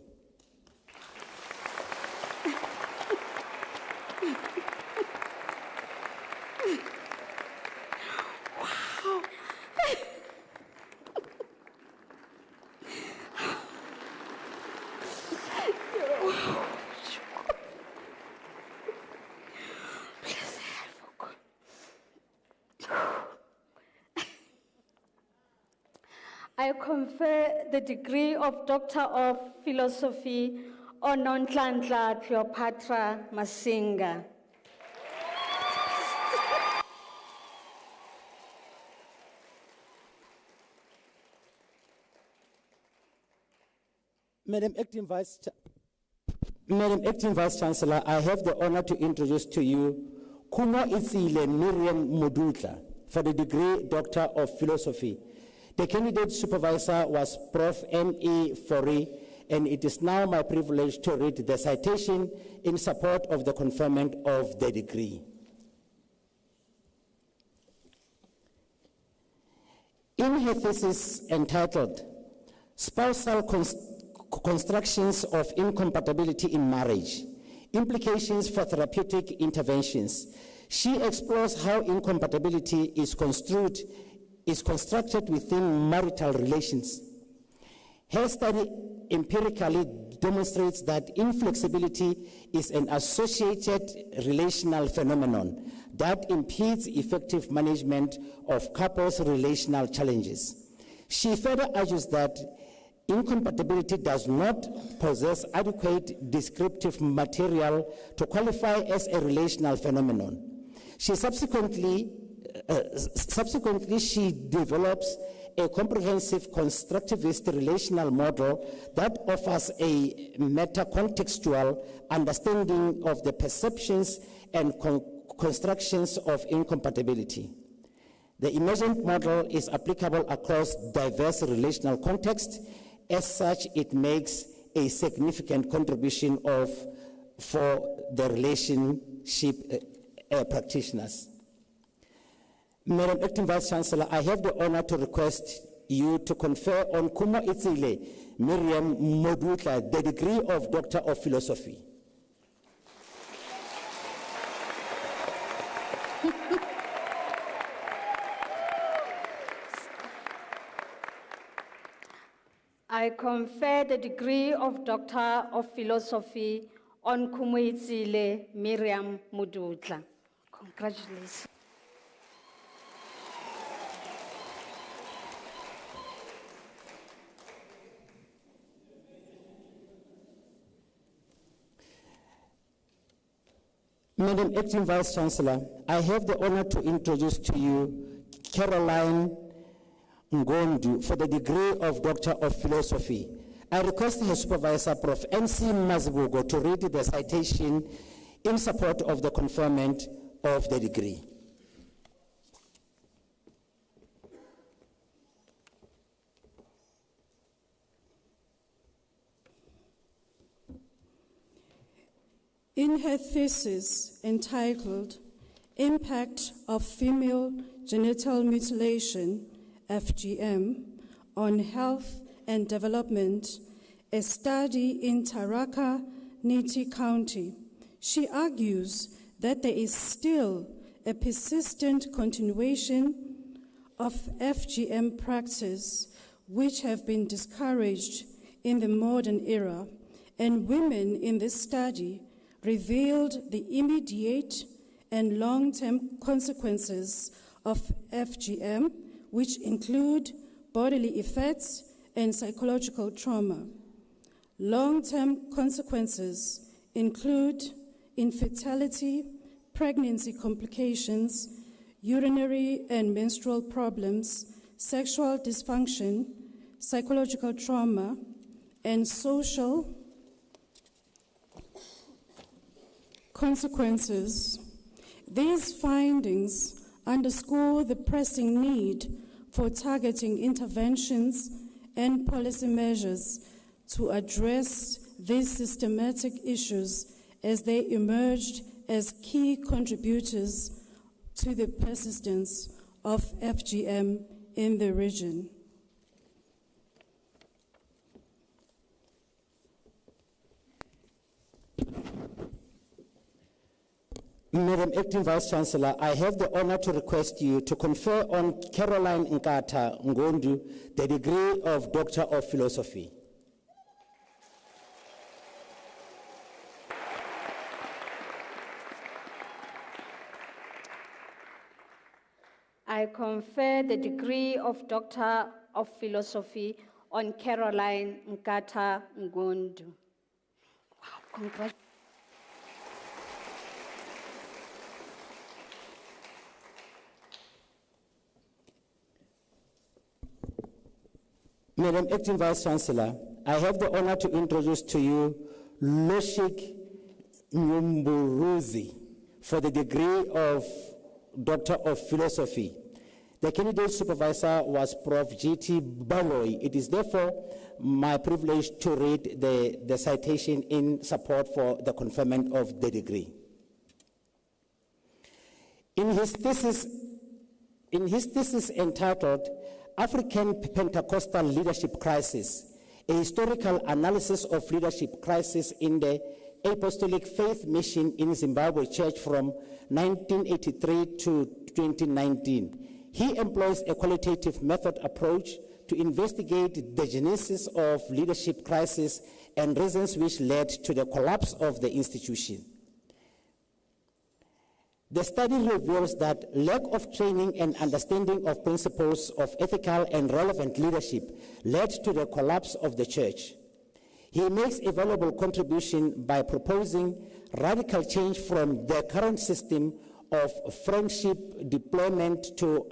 I confer the degree of Doctor of Philosophy on Nonhlanhla Cleopatra Masinga.
Madam Acting Vice Chancellor, I have the honor to introduce to you Kumo Itsile Miriam Mudutla for the degree Doctor of Philosophy. The candidate supervisor was Prof. M.E. Fori, and it is now my privilege to read the citation in support of the conferment of the degree. In her thesis entitled Spousal Constructions of Incompatibility in Marriage, Implications for Therapeutic Interventions, she explores how incompatibility is constructed within marital relations. Her study empirically demonstrates that inflexibility is an associated relational phenomenon that impedes effective management of couples' relational challenges. She further argues that incompatibility does not possess adequate descriptive material to qualify as a relational phenomenon. She subsequently she develops a comprehensive constructivist relational model that offers a meta-contextual understanding of the perceptions and constructions of incompatibility. The emergent model is applicable across diverse relational contexts. As such, it makes a significant contribution for the relationship practitioners. Madam Acting Vice Chancellor, I have the honor to request you to confer on Kumo Itsile Miriam Modutla the degree of Doctor of Philosophy.
I confer the degree of Doctor of Philosophy on Kumo Itsile Miriam Modutla. Congratulations.
Madam Acting Vice Chancellor, I have the honor to introduce to you Caroline Ngondu for the degree of Doctor of Philosophy. I request her supervisor, Prof. N.C. Mazibugo, to read the citation in support of the conferment of the degree.
In her thesis entitled Impact of Female Genital Mutilation, FGM, on Health and Development, a study in Tharaka Nithi County, she argues that there is still a persistent continuation of FGM practice which have been discouraged in the modern era, and women in this study revealed the immediate and long-term consequences of FGM, which include bodily effects and psychological trauma. Long-term consequences include infertility, pregnancy complications, urinary and menstrual problems, sexual dysfunction, psychological trauma, and social consequences. These findings underscore the pressing need for targeting interventions and policy measures to address these systematic issues as they emerged as key contributors to the persistence of FGM in the region.
Madam Acting Vice Chancellor, I have the honor to request you to confer on Caroline Nkata Ngondu the degree of Doctor of Philosophy.
I confer the degree of Doctor of Philosophy on Caroline Nkata Ngundu. Wow, congratulations.
Madam Acting Vice Chancellor, I have the honor to introduce to you Loshik Nyumburuzi for the degree of Doctor of Philosophy. The candidate supervisor was Prof. G.T. Baloy. It is therefore my privilege to read the citation in support for the conferment of the degree. In his thesis entitled African Pentecostal Leadership Crisis, a historical analysis of leadership crisis in the Apostolic Faith Mission in Zimbabwe Church from 1983 to 2019. He employs a qualitative method approach to investigate the genesis of leadership crisis and reasons which led to the collapse of the institution. The study reveals that lack of training and understanding of principles of ethical and relevant leadership led to the collapse of the church. He makes a valuable contribution by proposing radical change from the current system of friendship deployment to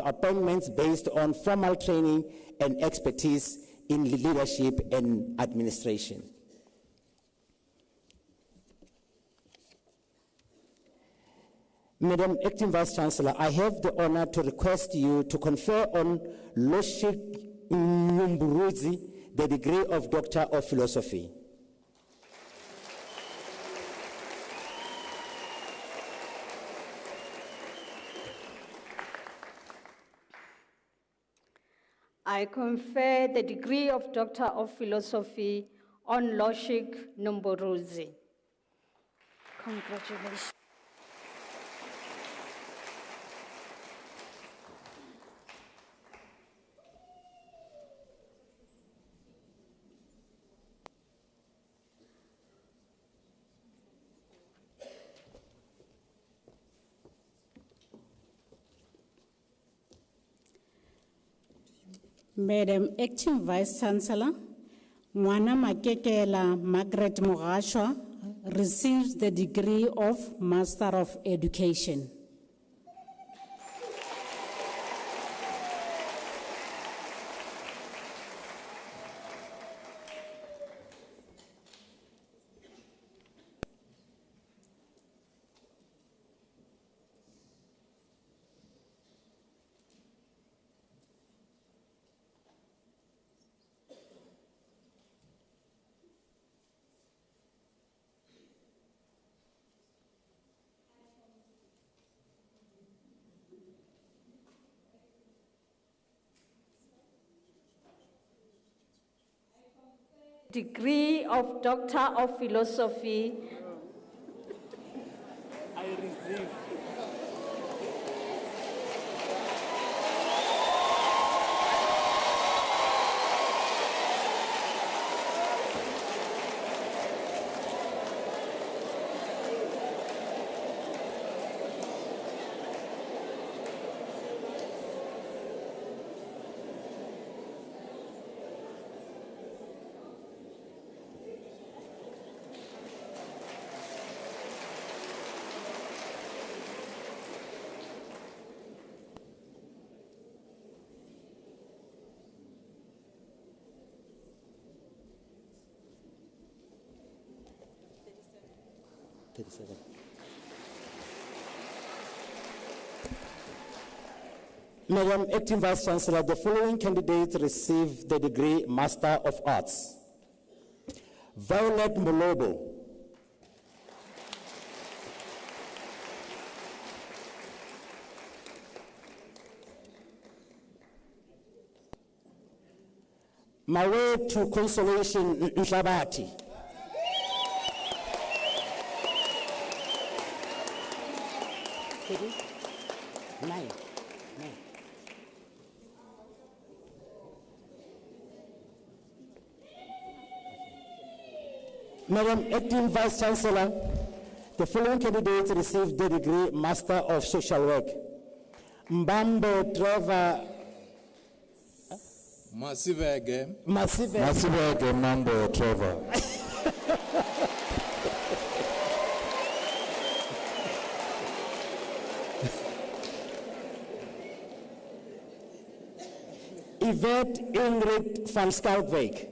appointments based on formal training and expertise in leadership and administration. Madam Acting Vice Chancellor, I have the honor to request you to confer on Loshik Nyumburuzi the degree of Doctor of Philosophy.
I confer the degree of Doctor of Philosophy on Loshik Nyumburuzi. Congratulations.
Madam Acting Vice Chancellor, Mwana Makekela Margaret Mogashwa receives the degree of Master of Education.
Degree of Doctor of Philosophy.
I receive. Madam Acting Vice Chancellor, the following candidates receive the degree Master of Arts. Violet Molobo. My way to consolation, Nshabati. Nine. Madam Acting Vice Chancellor, the following candidates received the degree Master of Social Work. Mbambo Trevor
Masivege.
Masivege Mambo Trevor.
Yvette Ingrid van Skalkwyk.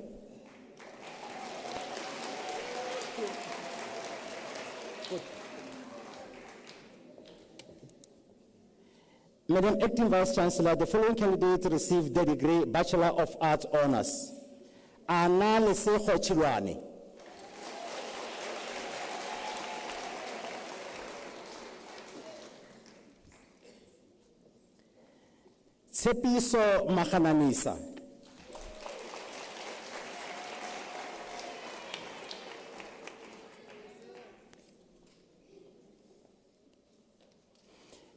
Madam Acting Vice Chancellor, the following candidates received the degree Bachelor of Arts Honours. Ana Leseho Chilwane. Tsepiso Mahananisa.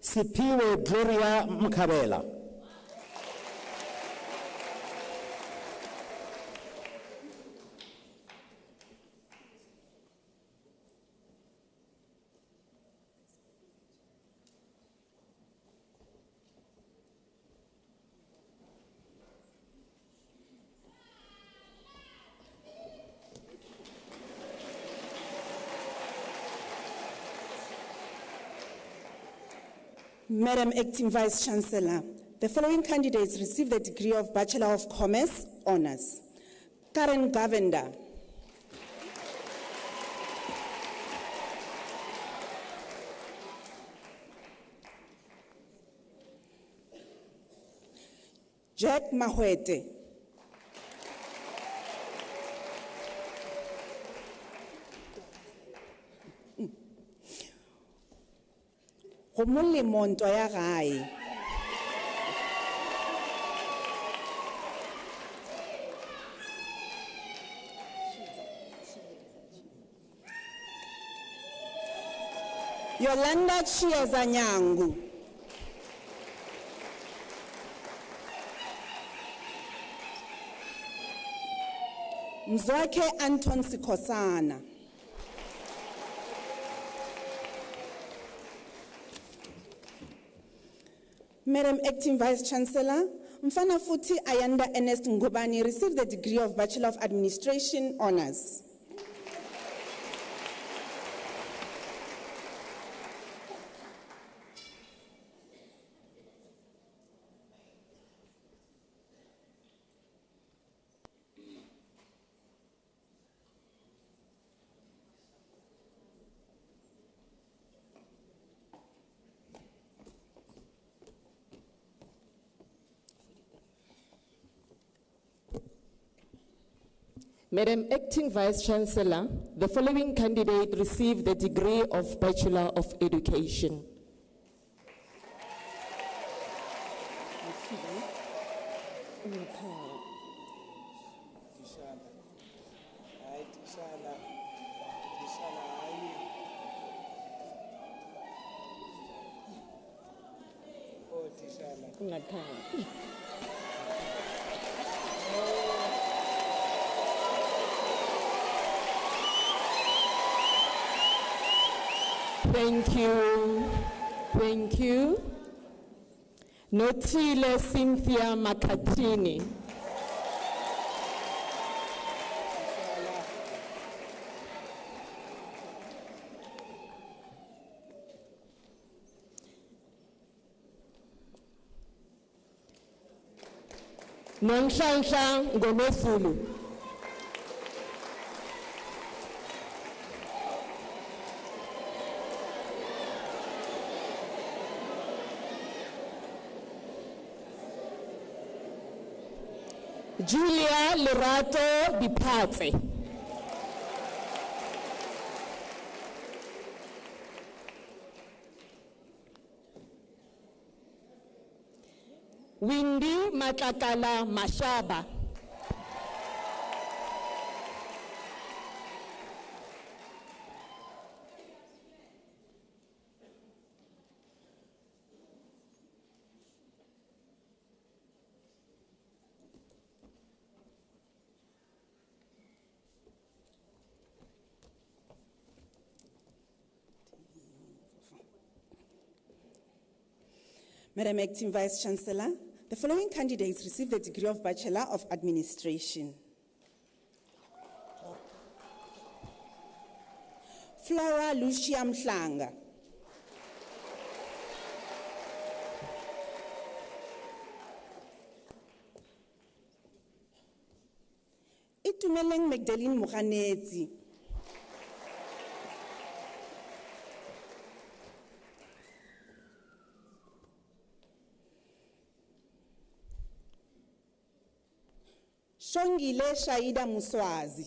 Sipiwe Gloria Mkabela.
Madam Acting Vice Chancellor, the following candidates received the degree of Bachelor of Commerce Honours. Karen Govender. Jack Mahwete. Gomole monto ya gae. Yolanda Chieza Nyangu. Mzwake Anton Sikosana. Madam Acting Vice Chancellor, Mfana Futhi Ayanda Ernest Ngubani received the degree of Bachelor of Administration Honours.
Madam Acting Vice Chancellor, the following candidate received the degree of Bachelor of Education. Thank you. Thank you. Notile Cynthia Makatini. Nonhlanhla Ngomefulu. Julia Lerato Dipatse. Windy Matakala Mashaba.
Madam Acting Vice Chancellor, The following candidates received the degree of Bachelor of Administration. Flora Lucia Mhlanga. Itumeleng Magdalene Moganetsi. Shongile Shaida Muswazi.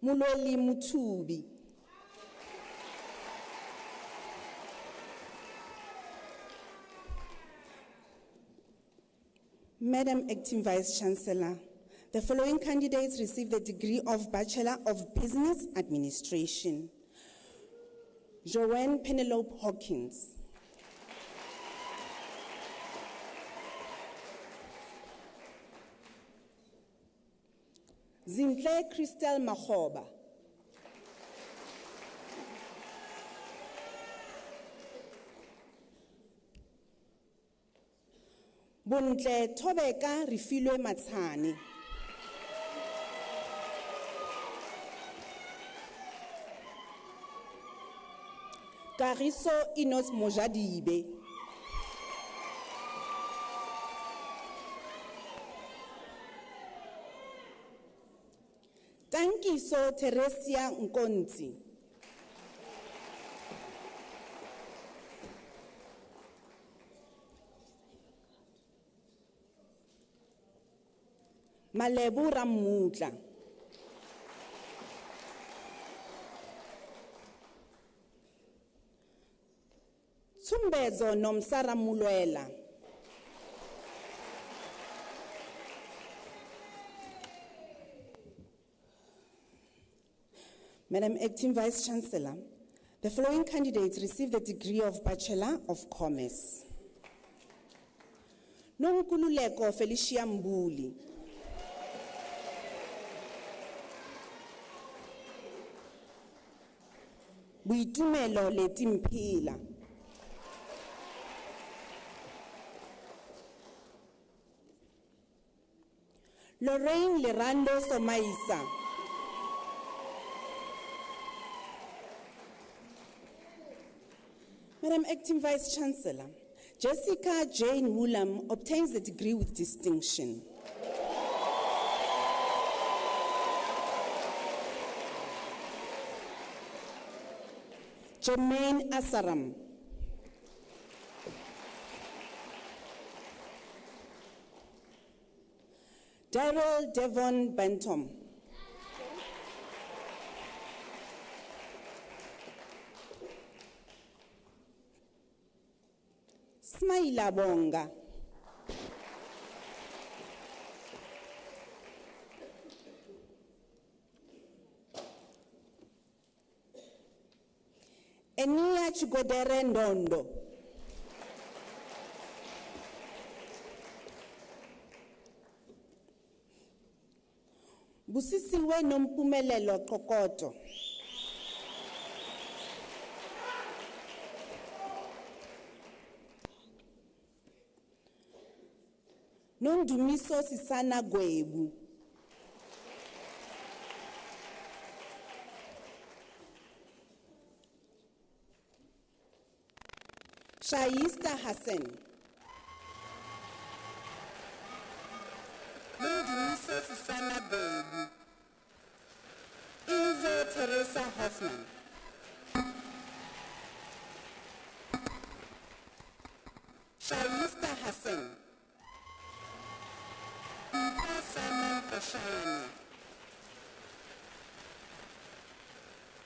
Muloli Mutubi. Madam Acting Vice Chancellor, the following candidates received the degree of Bachelor of Business Administration. Joanne Penelope Hawkins. Zintle Christel Mahoba. Bontle Tobeka Refilwe Matsani. Kariso Inos Mojadibe. Tankiso Teresia Nkonti. Malebu Ramutla. Tsumbezo Nomsara Mulwela. Madam Acting Vice Chancellor, the following candidates received the degree of Bachelor of Commerce. Nonkululeko Felicia Mbuli. Buitumelo Letimpila. Lorraine Lerando Somaisa. Madam Acting Vice Chancellor, Jessica Jane Woolam obtains the degree with distinction. Jermaine Asaram. Daryl Devon Bentom. Smaila Bonga. Enia Chugodere Ndondo. Busisiwe Nompumelelo Kokoto. Nondumiso Sisana Gwebu. Shaista Hassan. Nondumiso Sisana Gwebu. Ilse Teresa Hoffman. Shaista Hassan. Simon Kashani.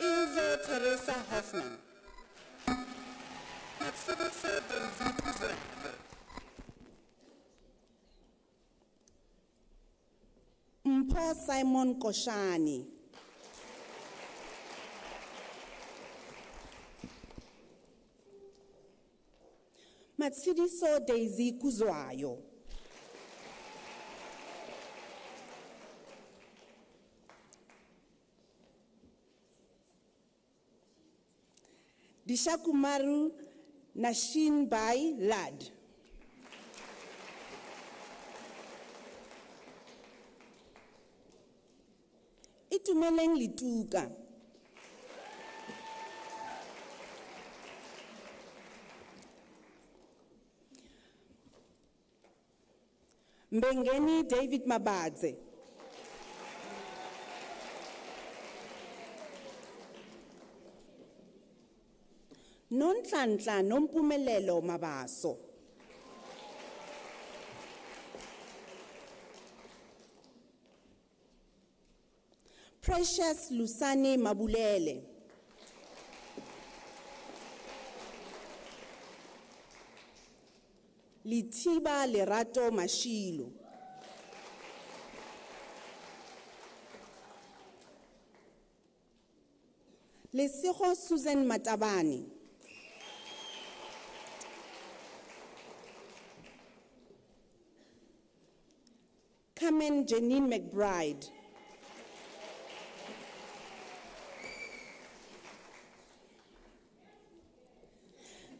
Ilse Teresa Hoffman. Mpho Simon Koshani. Matsidiso Daisy Kuzwayo. Dishakumaru Nashin Bai Lad. Itumeleng Lituka. Mbengeni David Mabadze. Nonhlanhla Nompumelelo Mabaso. Precious Lusani Mabulele. Litiba Lerato Mashilo. Lesego Susan Matabani. Carmen Janine McBride.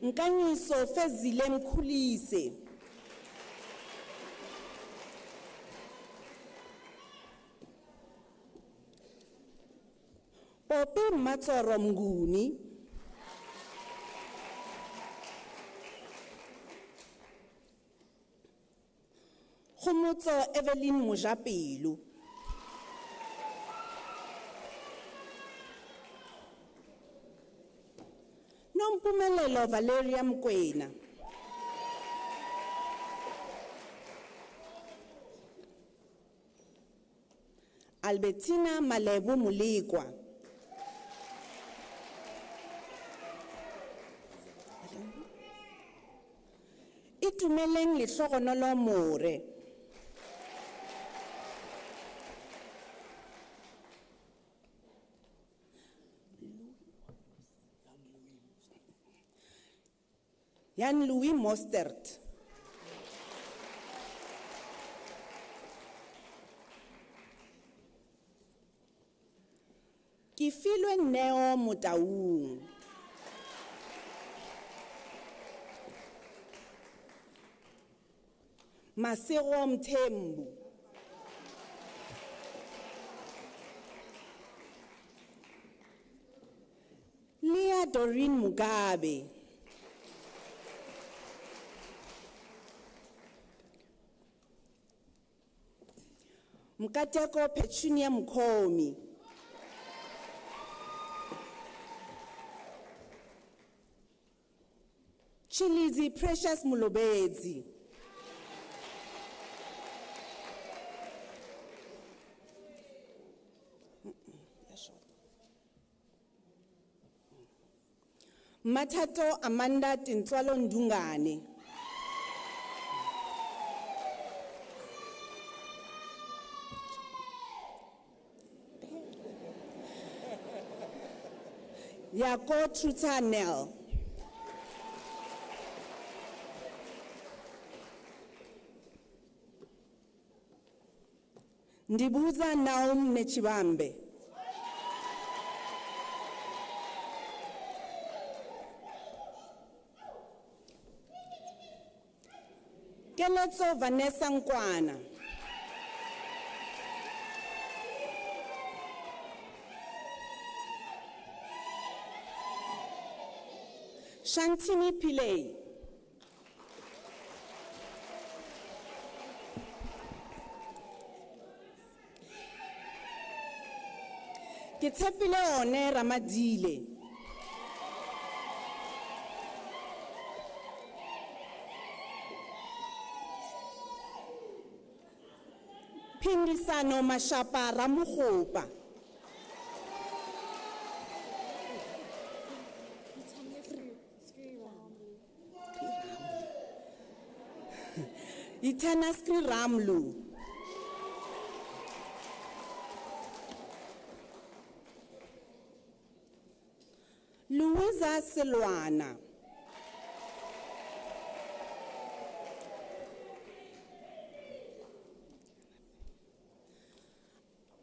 Nkanyiso Fezile Mkhulise. Popi Matsoro Mnguni. Khomotso Evelyn Mojapelo. Nompumelelo Valeria Mkwena. Albertina Malebu Mulikwa. Itumeleng Lehlogonolo More. Jan Louis Mostert. Kifilwe Neo Mutaung. Masego Mthembu. Leah Doreen Mugabe. Mkateko Petunia Mkhomi. Chilizi Precious Mulobezi. Matato Amanda Tintswalo Ndungane. Yako Trutanel. Ndibuza Naum Nechibambe. Keletso Vanessa Nkwana. Shantini Pillay. Kitepile One Ramadile. Pingisano Mashapa Ramuhopa. Itana Skri Ramlu. Louisa Silwana.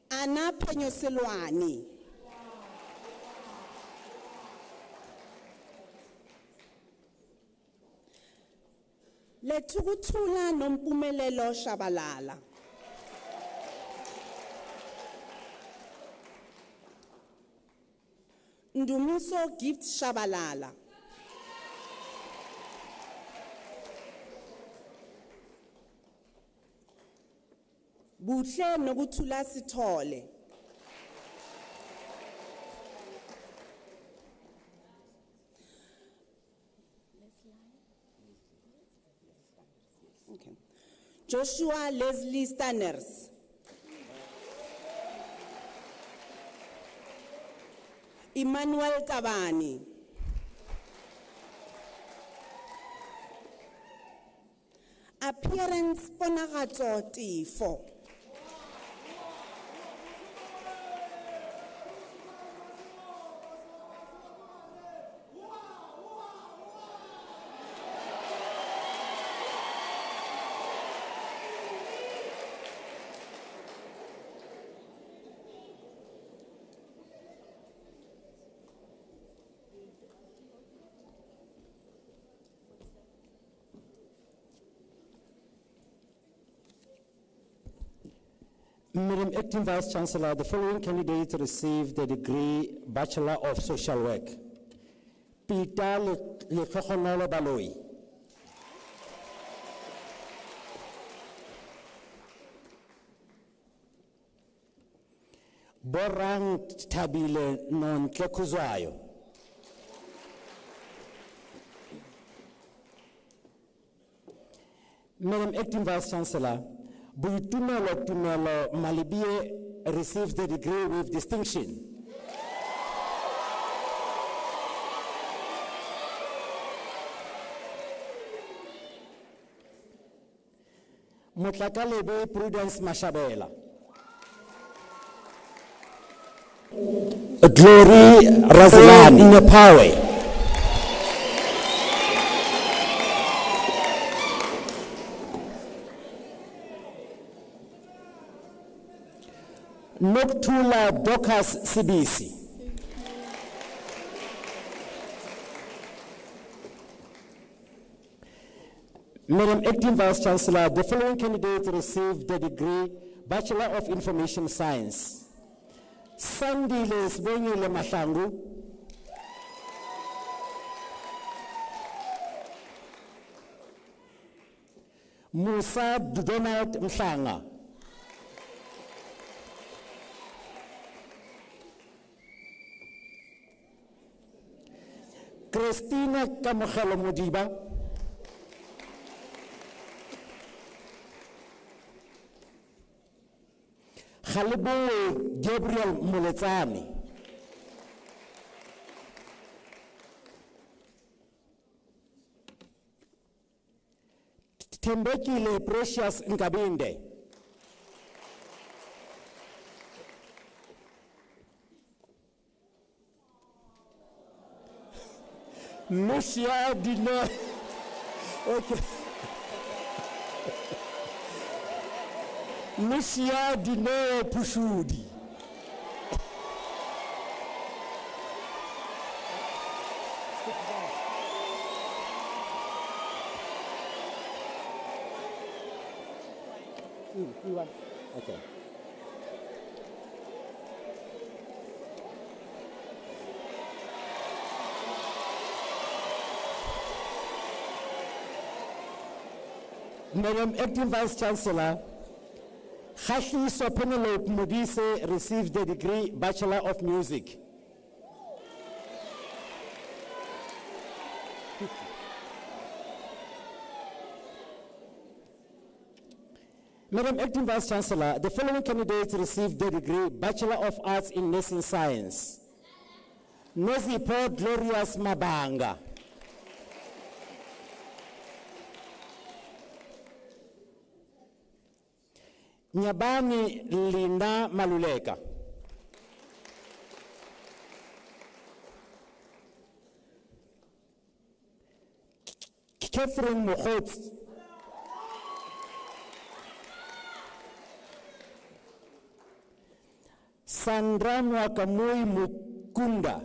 Ana Penyo Silwani. Lethukuthula nompumelelo Shabalala. Ndumiso Gift Shabalala. Buhle nokuthula Sithole. Okay. Joshua Leslie Stanners. Emmanuel Tabani. Appearance Ponagato Tifo.
Madam Acting Vice Chancellor, the following candidates received the degree Bachelor of Social Work. Peter Letlogonolo Baloi. Borang Tabile non Tlekuzwayo. Madam Acting Vice Chancellor, Buitumelo Tumelo Malibie received the degree with distinction. Mutlakalebe Prudence Mashabela. Glory Razilani Nepawe. Noktula Dokas Sibisi. Madam Acting Vice Chancellor, the following candidates received the degree Bachelor of Information Science. Sandile Sibongile Mahlangu. Musa Donald Mhlanga. Christina Kamogelo Modiba. Khalibo Gabriel Muletsani. Tembekile Precious Nkabinde. Lucia Dino. Okay. Lucia Dino Pushudi. Okay. Madam Acting Vice Chancellor, Khahliso Penelope Modise received the degree Bachelor of Music. Madam Acting Vice Chancellor, the following candidates received the degree Bachelor of Arts in Nursing Science. Nozipo Glorious Mabanga. Nyabani Linda Maluleka. Catherine Mokhotz. Sandra Mwakamui Mukunda.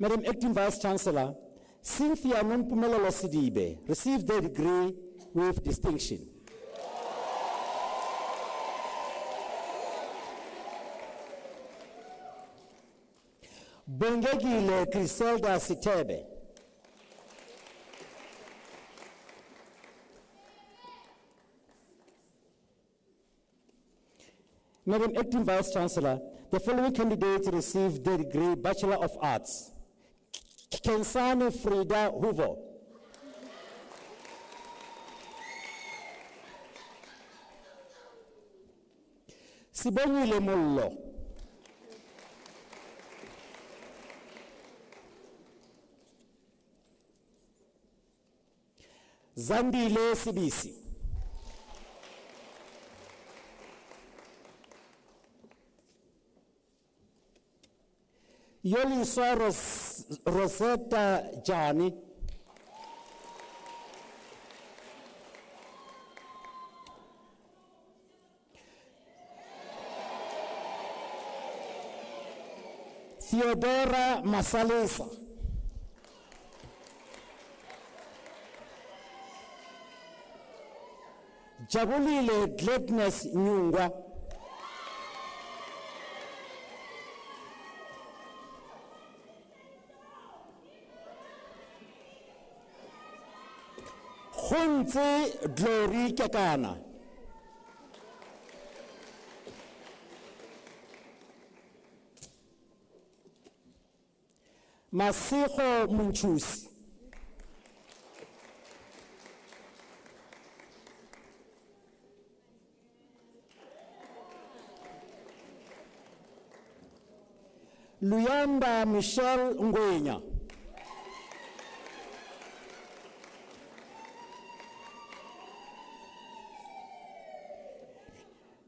Madam Acting Vice Chancellor, Cynthia Nompumelelo Sidibe received the degree with distinction. Bongegile Griselda Sitebe. Madam Acting Vice Chancellor, the following candidates received the degree Bachelor of Arts. Kensani Frida Huvo. Sibonyile Mollo. Zambile Sibisi. Yoliswa Rosetta Jani. Theodora Masalesa. Jabulile Gladness Nyungwa. Khunzi Glory Kekana. Masiho Munchusi. Luyanda Michelle Ngwenya.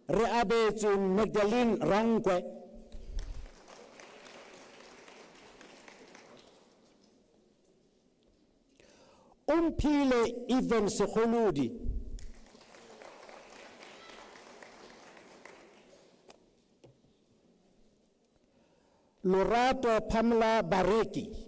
Reabetu Magdalene Rangwe. Umpile Ivan Sekholudi. Lorato Pamela Bareki.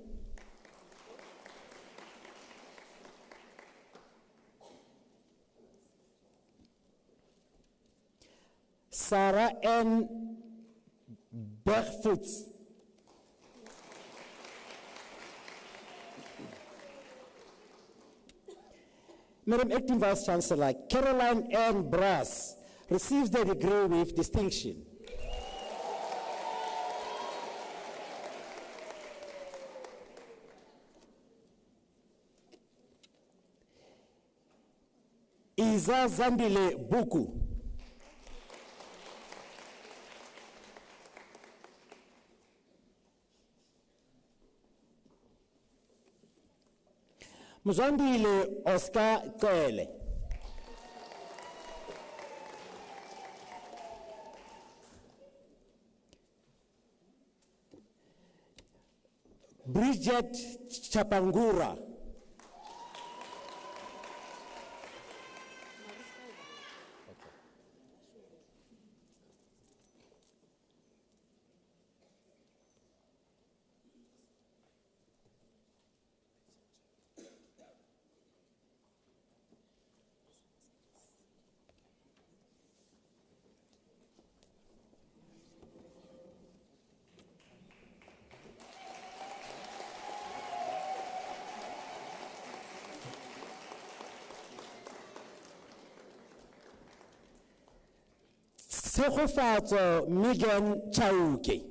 Sarah N. Bergfoots. Madam Acting Vice Chancellor, Caroline N. Brass receives the degree with distinction. Iza Zambile Buku. Mzandile Oscar Kwele. Bridget Chapangura. Tshegofatso Megan Chauke.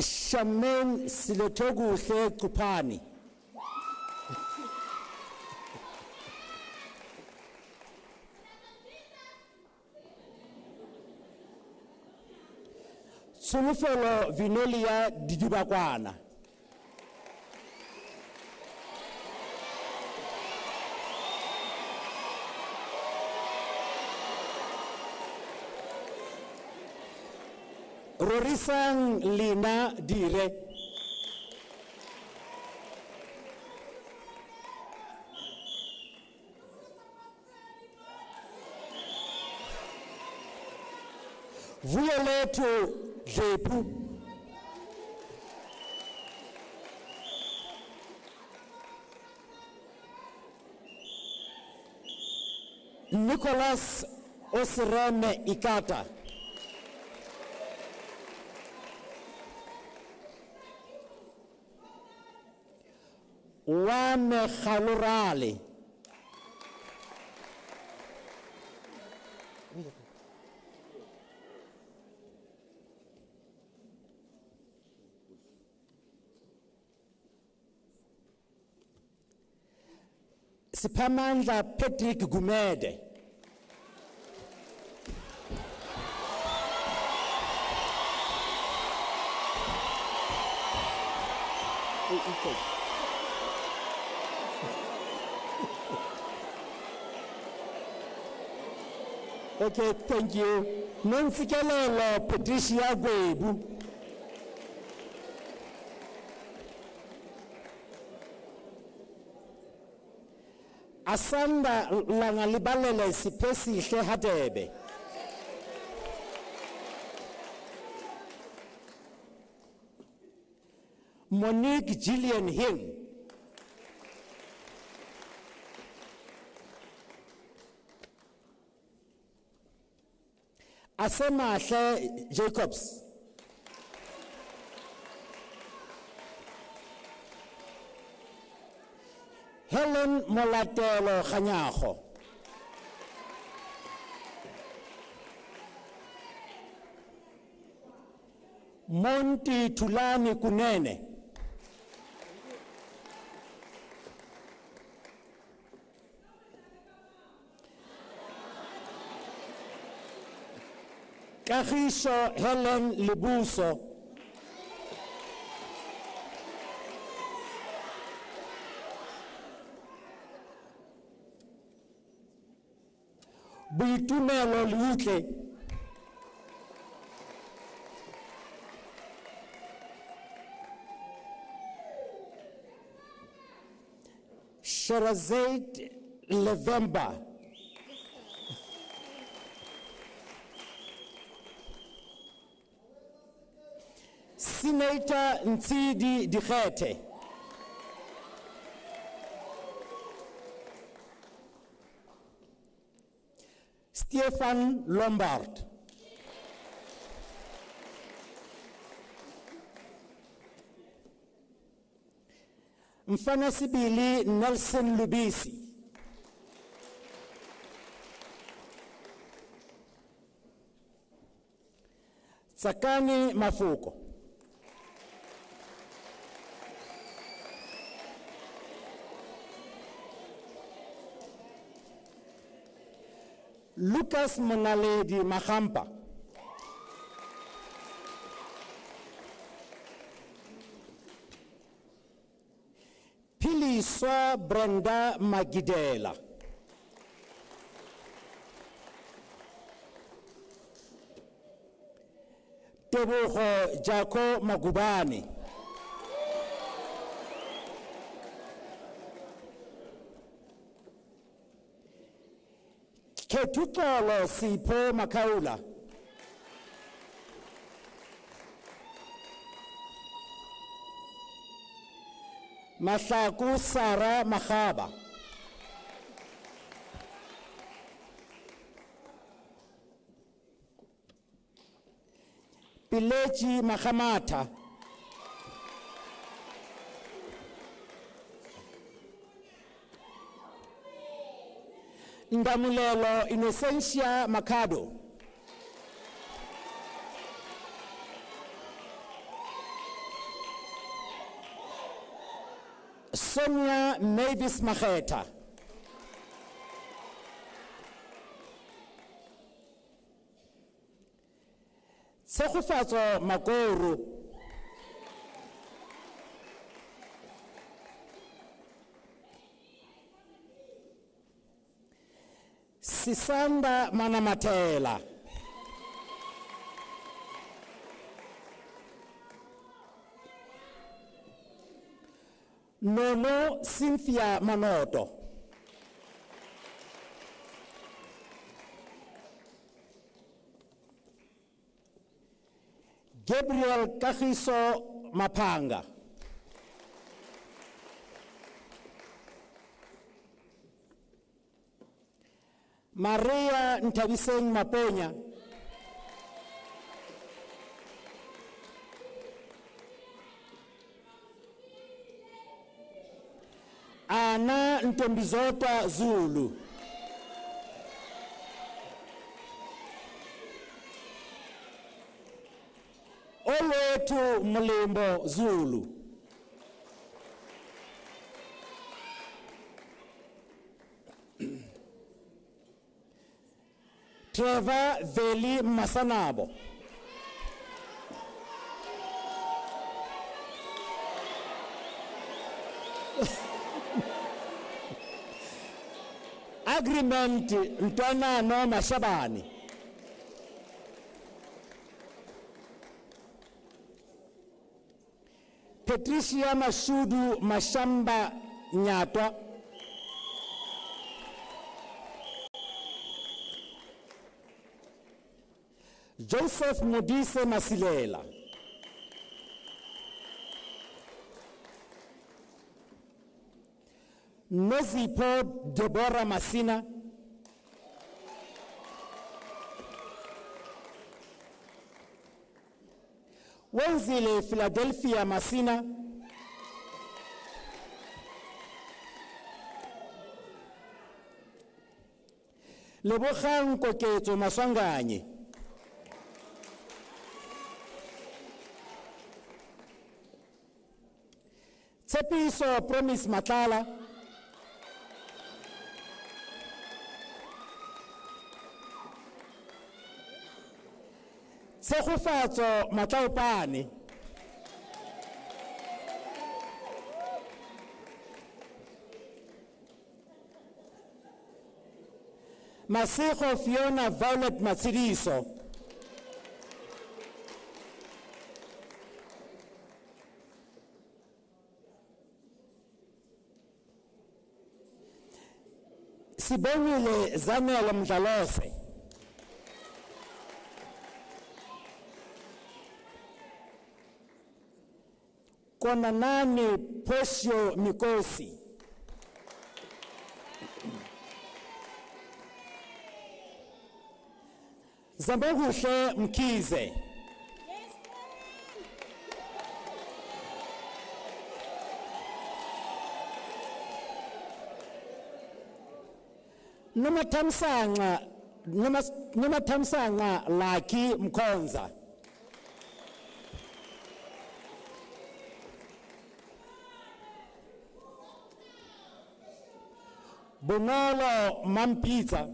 Shaman Silotoguhle Kupani. Sulufelo Vinolia Didibakwana. Rorisang Lina Dire. Violeto Jepu. Nicholas Osireme Ikata. Wame Khalurali. Sipamandla Patrick Gumede. Okay, thank you. Nonsikelelo Patricia Gwebu. Asanda langalibalele sipesi Hatebe. Monique Gillian Hill. Asemahle Jacobs. Helen Molatelo Khanyago. Monty Tulani Kunene. Kahisho Helen Libuso. Buitumelo Liuke. Sherazade Levemba. Senator Ntsidi Dikete. Stefan Lombard. Mfana Sibili Nelson Lubisi. Tsakani Mafuko. Lucas Monaledi Mahampa. Piliswa Brenda Magidela. Tebogo Jako Magubani. Ketutolo Sipo Makaula. Masaku Sara Mahaba. Pilechi Mahamata. Ndamulelo Innocentia Makado. Sonia Mavis Mageta. Tshegofatso Makoro. Sisanda Manamatela. Nono Cynthia Manoto. Gabriel Kagiso Mapanga. Maria Ntabiseng Maponya. Ana Ntombizota Zulu. Owethu Mlimbo Zulu. Trevor Veli Masanabo. Agreement Ntwana no Mashabani. Patricia Mashudu Mashamba Nyatwa. Joseph Modise Masilela. Nozipo Deborah Masina. Wenzile Philadelphia Masina. Lebogang Koketso Maswanganye. Tsepiso Promise Matala. Tshegofatso Matlaopane. Masego Fiona Violet Matsiriso. Sibongile Zanele Mdlalose. Konanani Posio Mikosi. Zamboguhle Mkize. Nomathamsanga Laki Mkhonza. Bonolo Mampita.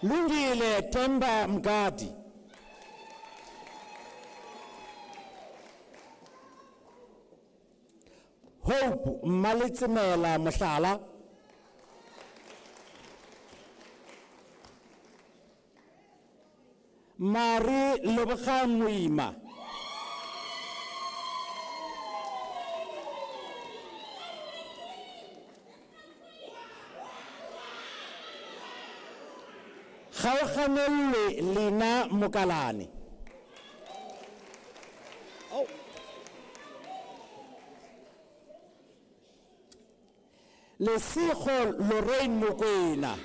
Lungile Temba Mgadi. Hope Malitsimela Mashala. Marie Lebogang Moima. Kgaoganelwe Lena Mokalane. Lesego Lorraine Mokwena.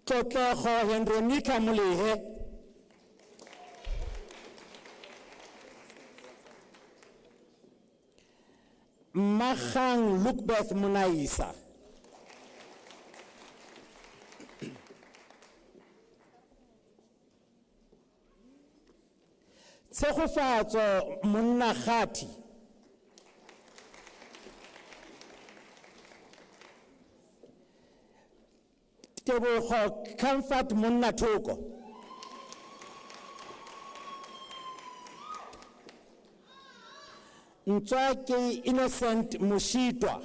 Tlotlego Henronica Molehe. Mahang Lukbeth Munaisa. Tshegofatso Monna Khati. Tebogo Comfort Monna Thoko. Ntswaki Innocent Mushitwa.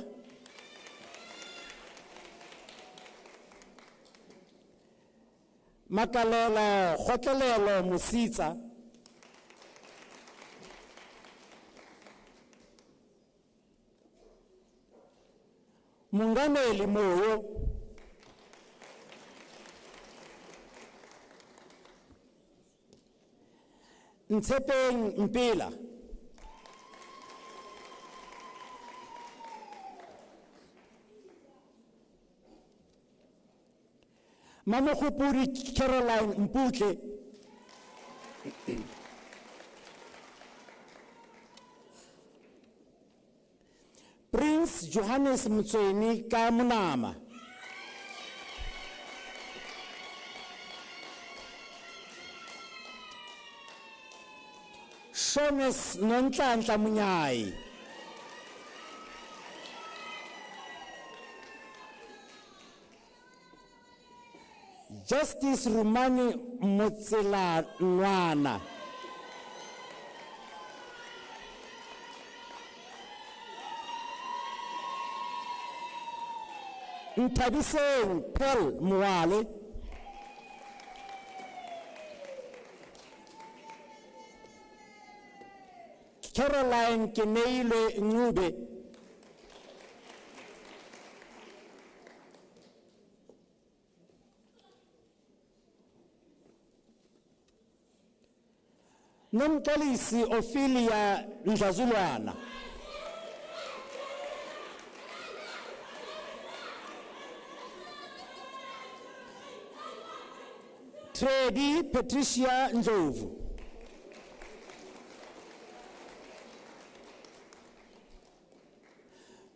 Makalela Khotlelelo Musitsa. Mungameli Moyo. Ntshepeng Mpila. Mamokgopodi Caroline Mputle. Prince Johannes Mtsweni ka Monama. Shones Nonhlanhla Munyai. Justice Rumani Motsela Nwana. Ntabiseng Paul Mwale. Caroline Keneile Ngube. Nomkalisi Ophelia Ndlazulwana. Tredi Patricia Ndlovu.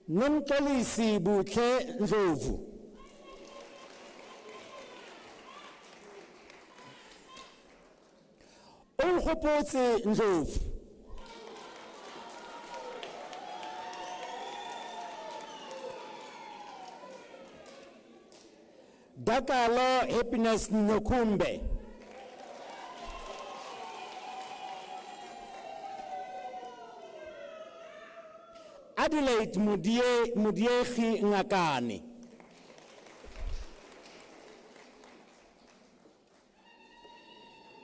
Nomkalisi Butle Ndlovu. Ongopotse Ndlovu. Dakalo Happiness Nokumbe. Adelaide Mudiehi Ngakani.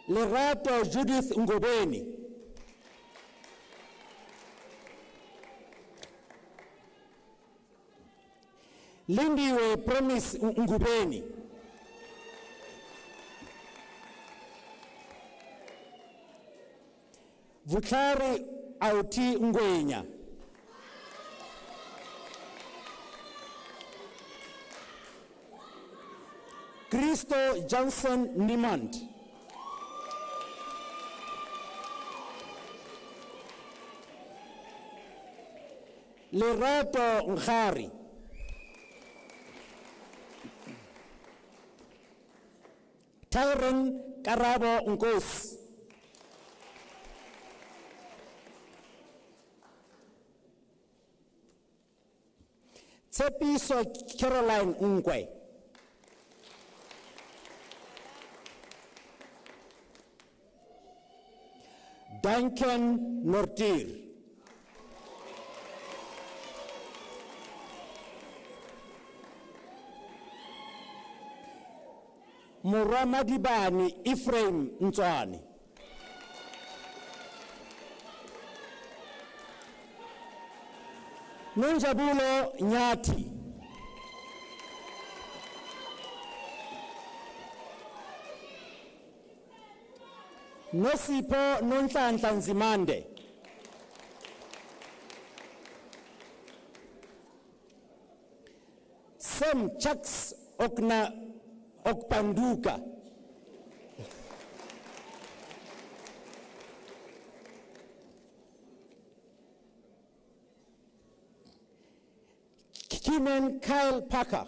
Lerato Judith Ngobeni. Lindiwe Promise Ngubeni. Vutlari Auti Ngwenya. Christo Johnson Nimont. Lerato Ngari. Tyron Karabo Nkos. Tsepiso Caroline Ngwe. Duncan Nortir. Muramadibani Ephraim Ntswani. Nonjabulo Nyati. Nosipo Nonhlanhla Nzimande. Sam Chucks Okpanduka. Lieutenant Kyle Parker.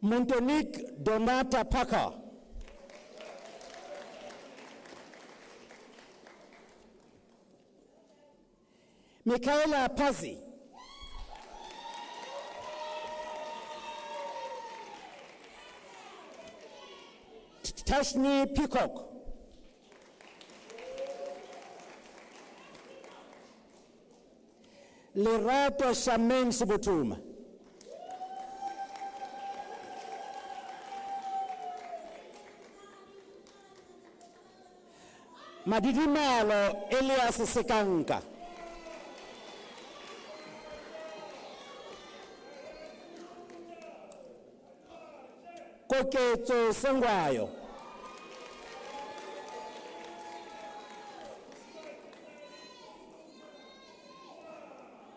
Muckleneuk Donata Parker. Michaela Pazzi. Tashni Peacock. Lerato Shaman Subutuma. Madidimalo Elias Sekanka. Koketso Sengwayo.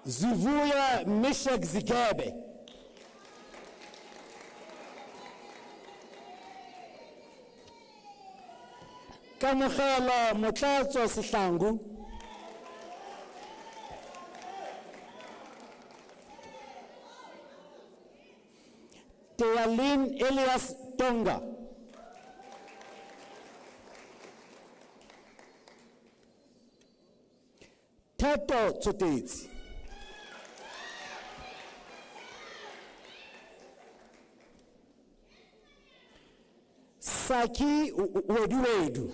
Zivuya Meshek Zigebe. Kamogelo Motlatso Sihlangu. Tealin Elias Tonga. Tato Tsotitsi. Saki Wedu.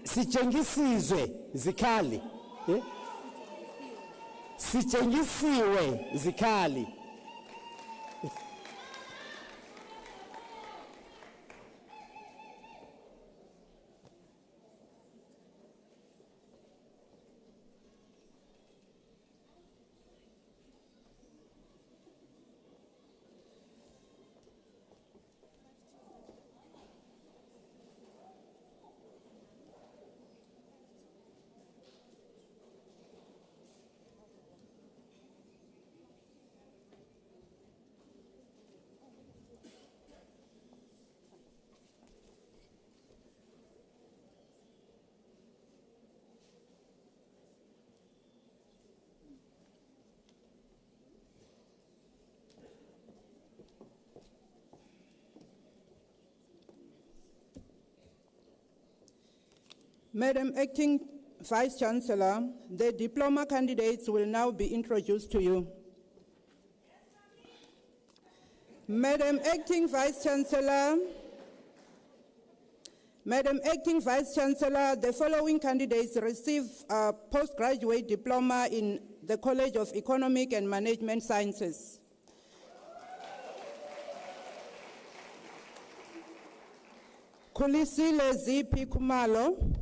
Sithengisizwe zikhali. Sithengisiwe zikhali.
Madam Acting Vice-Chancellor, the diploma candidates will now be introduced to you. Madam Acting Vice-Chancellor, the following candidates receive a postgraduate diploma in the College of Economic and Management Sciences. Kulisile Zipi Kumalo.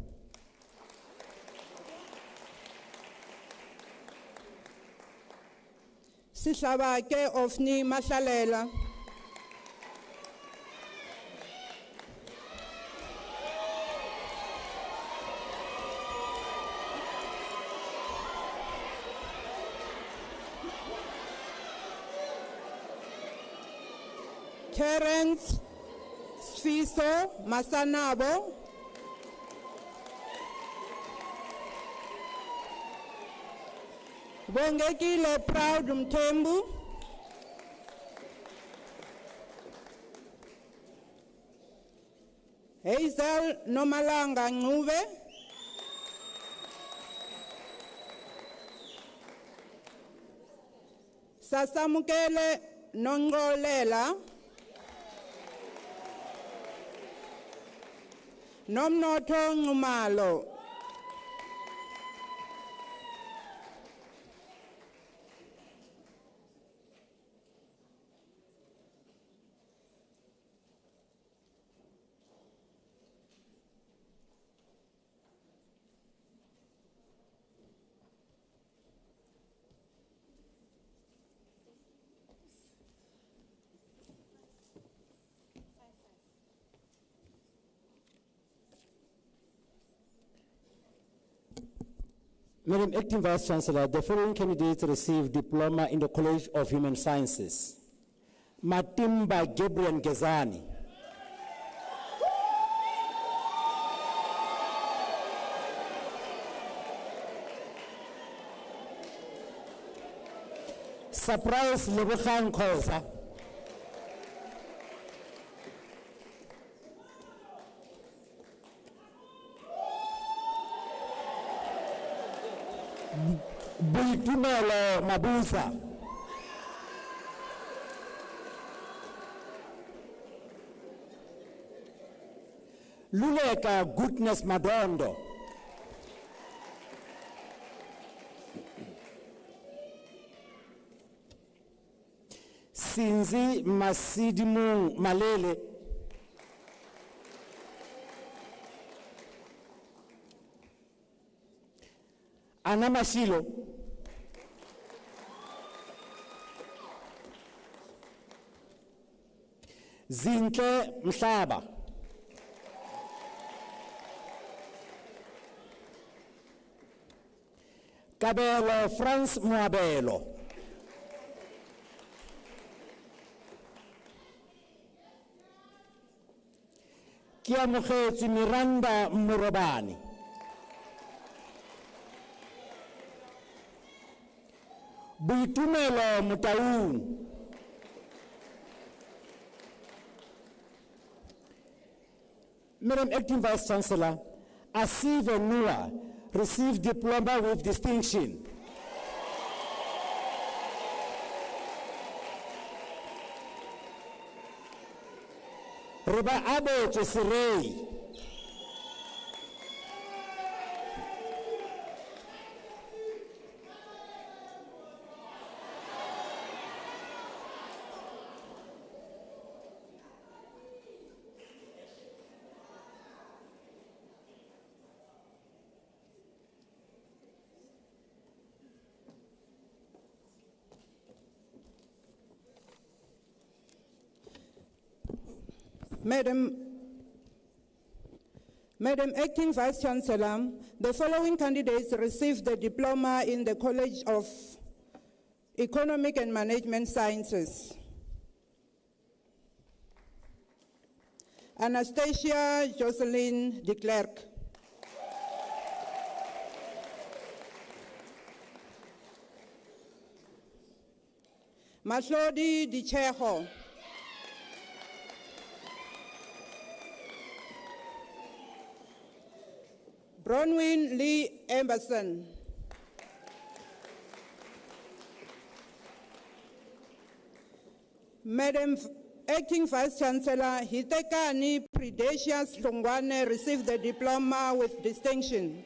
Sihlabake Ofni Mashalela. Terence Sfiso Masanabo. Bongekile Proud Mtembu. Hazel Nomalanga Nguve. Sasamukele Nongolela. Nomnoto Ngumalo.
Madam Acting Vice Chancellor, the following candidates received diploma in the College of Human Sciences. Matimba Gabriel Gezani. Surprise Lebukhang Khosa. Buitumelo Mabuza. Luleka Goodness Madondo. Sinzi Masidimu Malele. Anamashilo. Zinhle Mhlaba. Kabelo France Moabelo. Kiamogetse Miranda Murobani. Buitumelo Mutaung. Madam Acting Vice Chancellor, Asive Nua received diploma with distinction. Reba Abo Chesirei.
Madam Acting Vice Chancellor, the following candidates received the diploma in the College of Economic and Management Sciences. Anastasia Jocelyn de Klerk. Mahlodi Dicheho. Bronwyn Lee Emerson. Madam Acting Vice Chancellor, Hitekani Predatius Lungwane received the diploma with distinction.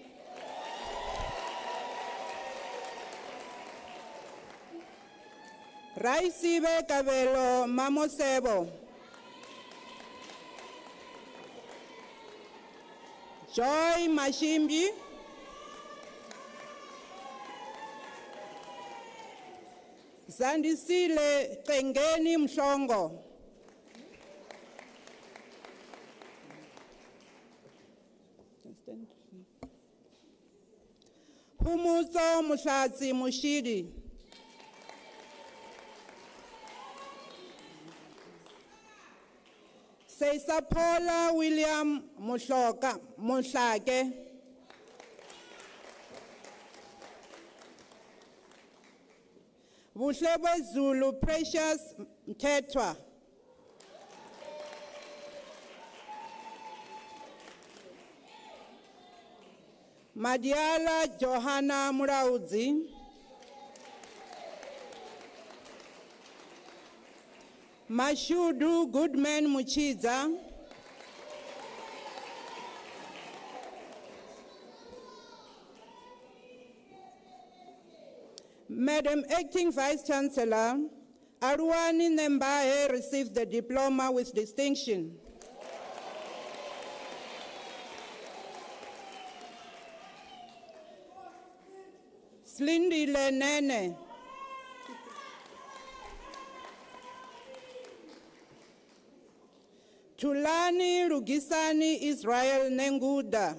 Raisibe Kabelo Mamosebo. Joy Mashimbi. Zandisile Tengeni Mshongo. Humuzo Mushatsi Mushidi. Seisapola William Mushake. Buhlebe Zulu Precious Mtetwa. Madiala Johanna Muraudzi. Mashudu Goodman Muchiza. Madam Acting Vice Chancellor, Arwani Nembae received the diploma with distinction. Slindile Nene. Tulani Rugisani Israel Nenguda.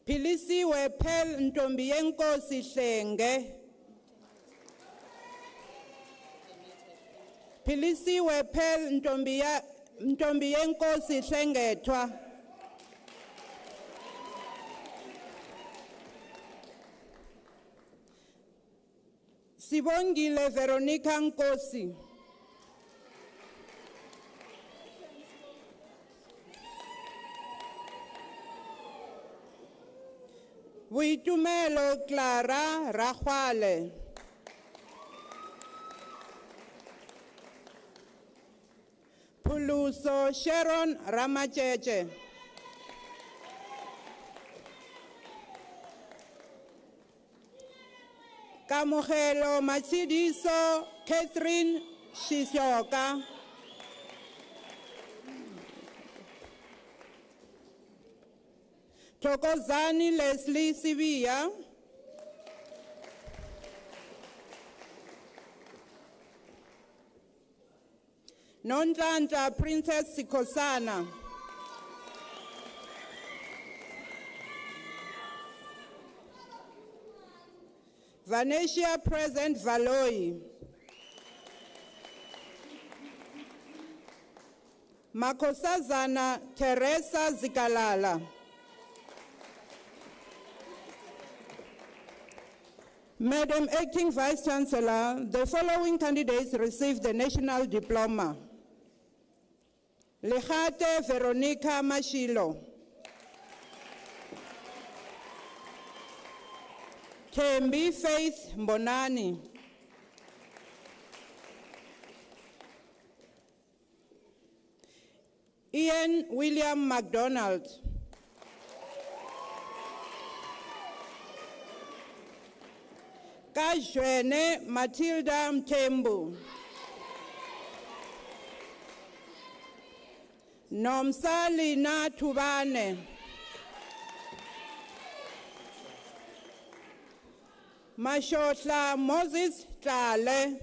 Philisiwe Pearl Ntombi yenkosi Hlenge. Philisiwe Pearl Ntombi yenkosi Hlengethwa. Sibongile Veronica Nkosi. Boitumelo Clara Ragwale. Puluso Sharon Ramacheche. Kamogelo Matsidiso Catherine Shisioka. Thokozani Leslie Sibia. Nonhlanhla Princess Sikosana. Vanetia Present Valoi. Makosazana Teresa Zikalala. Madam Acting Vice Chancellor, the following candidates received the National Diploma. Lehate Veronica Mashilo. Thembi Faith Mbonani. Ian William MacDonald. Kajwene Matilda Mtembu. Nomsalina Tubane. Mashotla Moses Tlale.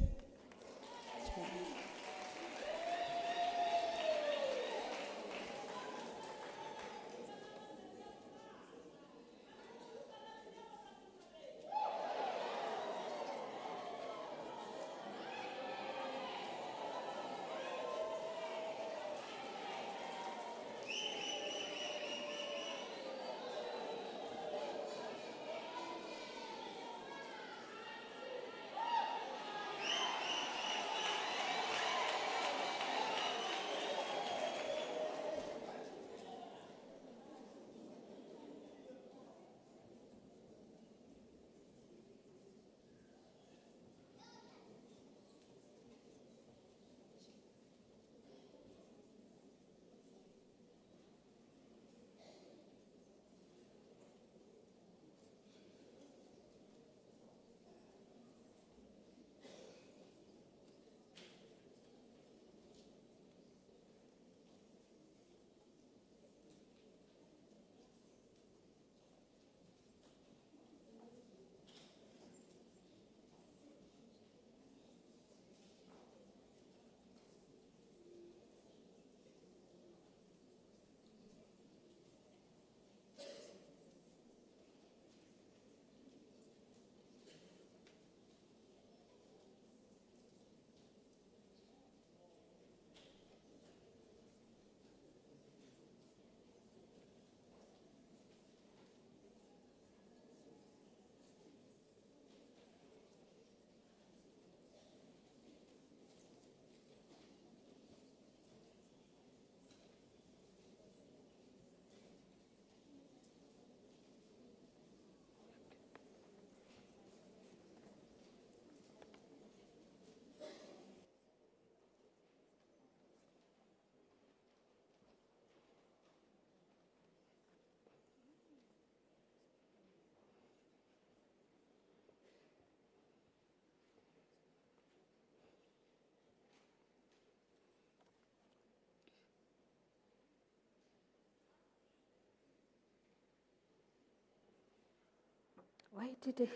Why did they?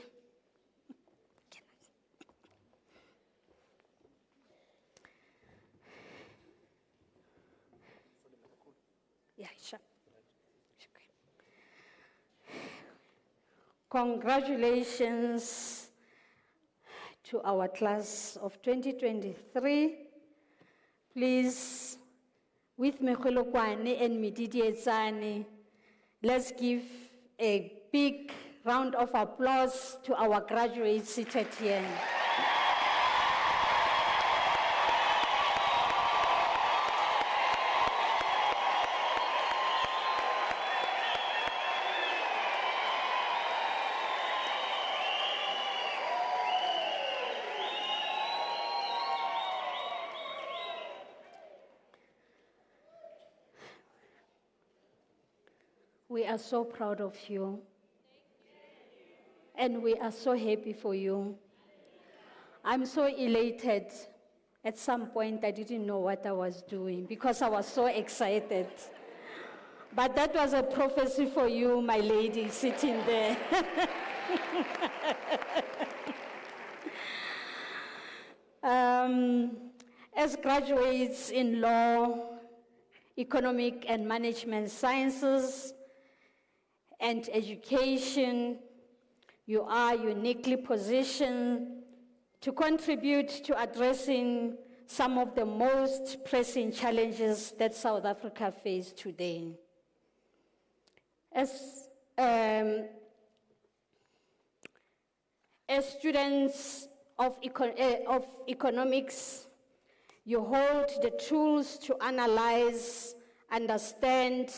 Yeah, sure. Congratulations to our class of 2023. Please, with Mekholokwane and Mididietsane, let's give a big round of applause to our graduates seated here. We are so proud of you. And we are so happy for you. I'm so elated. At some point, I didn't know what I was doing because I was so excited. But that was a prophecy for you, my lady, sitting there. As graduates in law, economic and management sciences, and education, you are uniquely positioned to contribute to addressing some of the most pressing challenges that South Africa faces today. As students of economics, you hold the tools to analyze, understand,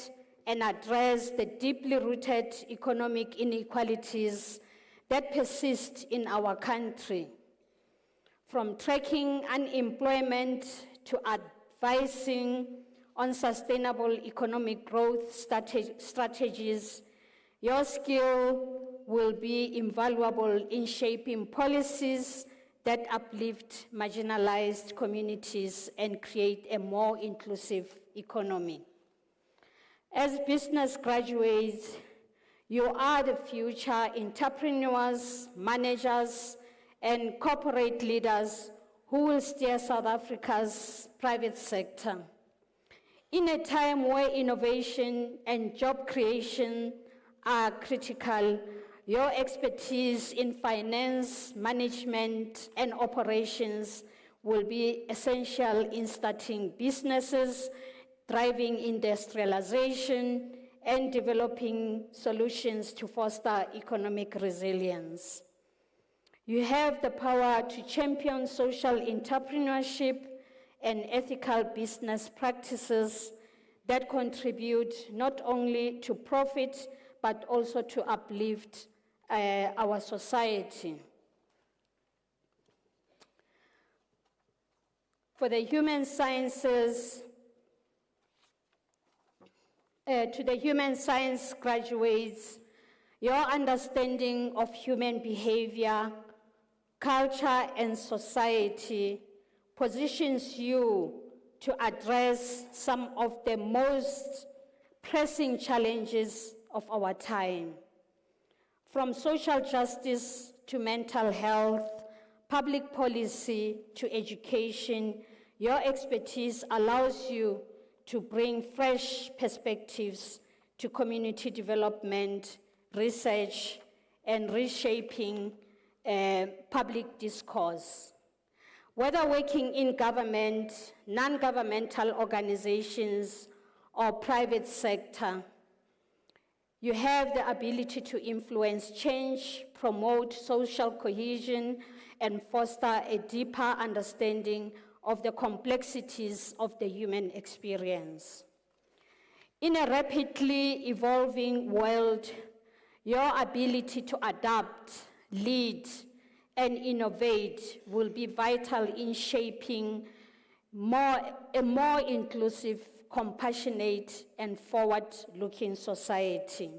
and address the deeply rooted economic inequalities that persist in our country. From tracking unemployment to advising on sustainable economic growth strategies, your skill will be invaluable in shaping policies that uplift marginalized communities and create a more inclusive economy. As business graduates, you are the future entrepreneurs, managers, and corporate leaders who will steer South Africa's private sector. In a time where innovation and job creation are critical, your expertise in finance, management, and operations will be essential in starting businesses, driving industrialization, and developing solutions to foster economic resilience. You have the power to champion social entrepreneurship and ethical business practices that contribute not only to profit, but also to uplift our society. For the human sciences, to the human science graduates, your understanding of human behavior, culture, and society positions you to address some of the most pressing challenges of our time. From social justice to mental health, public policy to education, your expertise allows you to bring fresh perspectives to community development, research, and reshaping public discourse. Whether working in government, non-governmental organizations, or private sector, you have the ability to influence change, promote social cohesion, and foster a deeper understanding of the complexities of the human experience. In a rapidly evolving world, your ability to adapt, lead, and innovate will be vital in shaping a more inclusive, compassionate, and forward-looking society.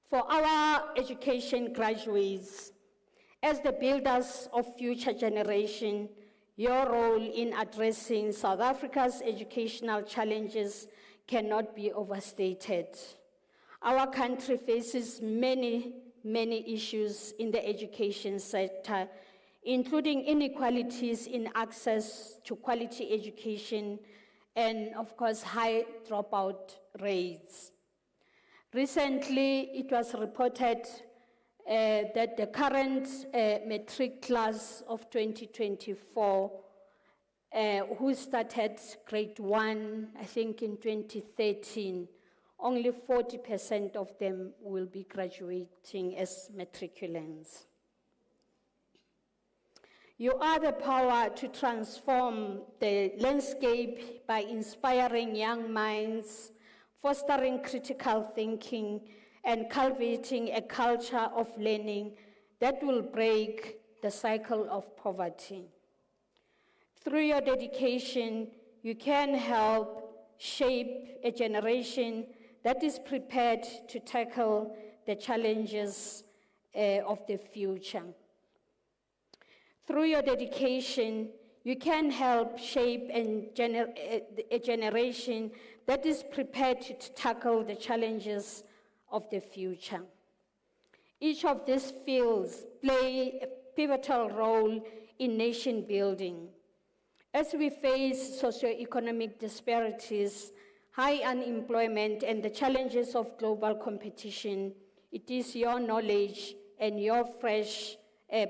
For our education graduates, as the builders of future generation, your role in addressing South Africa's educational challenges cannot be overstated. Our country faces many issues in the education sector, including inequalities in access to quality education and, of course, high dropout rates. Recently, it was reported that the current matric class of 2024, who started grade 1, I think in 2013, only 40% of them will be graduating as matriculants. You are the power to transform the landscape by inspiring young minds, fostering critical thinking, and cultivating a culture of learning that will break the cycle of poverty. Through your dedication, you can help shape a generation that is prepared to tackle the challenges of the future. Through your dedication, you can help shape a generation that is prepared to tackle the challenges of the future. Each of these fields play a pivotal role in nation building. As we face socioeconomic disparities, high unemployment, and the challenges of global competition, it is your knowledge and your fresh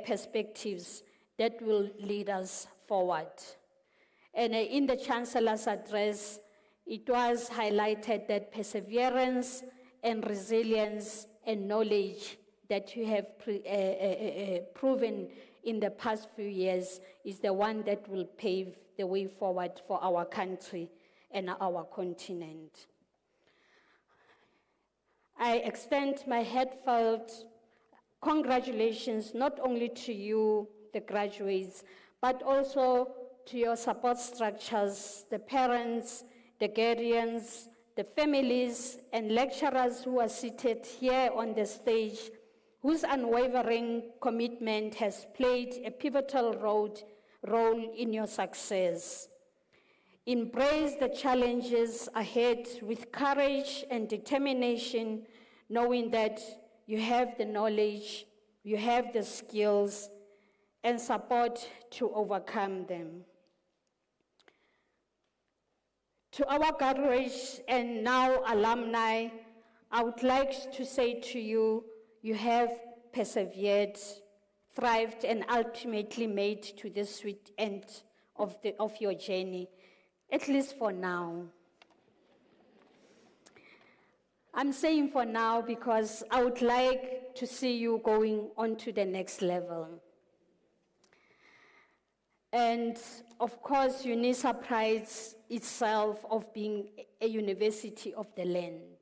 perspectives that will lead us forward. And in the Chancellor's address, it was highlighted that perseverance and resilience and knowledge that you have proven in the past few years is the one that will pave the way forward for our country and our continent. I extend my heartfelt congratulations not only to you, the graduates, but also to your support structures, the parents, the guardians, the families, and lecturers who are seated here on the stage, whose unwavering commitment has played a pivotal role in your success. Embrace the challenges ahead with courage and determination, knowing that you have the knowledge, you have the skills, and support to overcome them. To our graduates and now alumni, I would like to say to you, you have persevered, thrived, and ultimately made to the sweet end of your journey, at least for now. I'm saying for now because I would like to see you going on to the next level. And of course, Unisa prides itself of being a university of the land.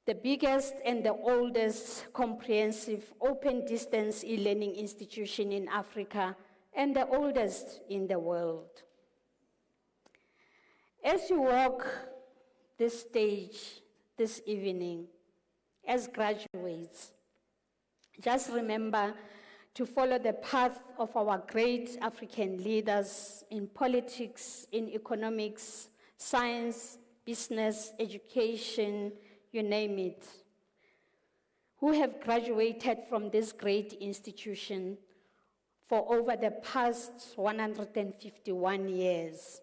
The biggest and the oldest comprehensive open distance e-learning institution in Africa and the oldest in the world. As you walk this stage this evening as graduates, just remember to follow the path of our great African leaders in politics, in economics, science, business, education, you name it, who have graduated from this great institution for over the past 151 years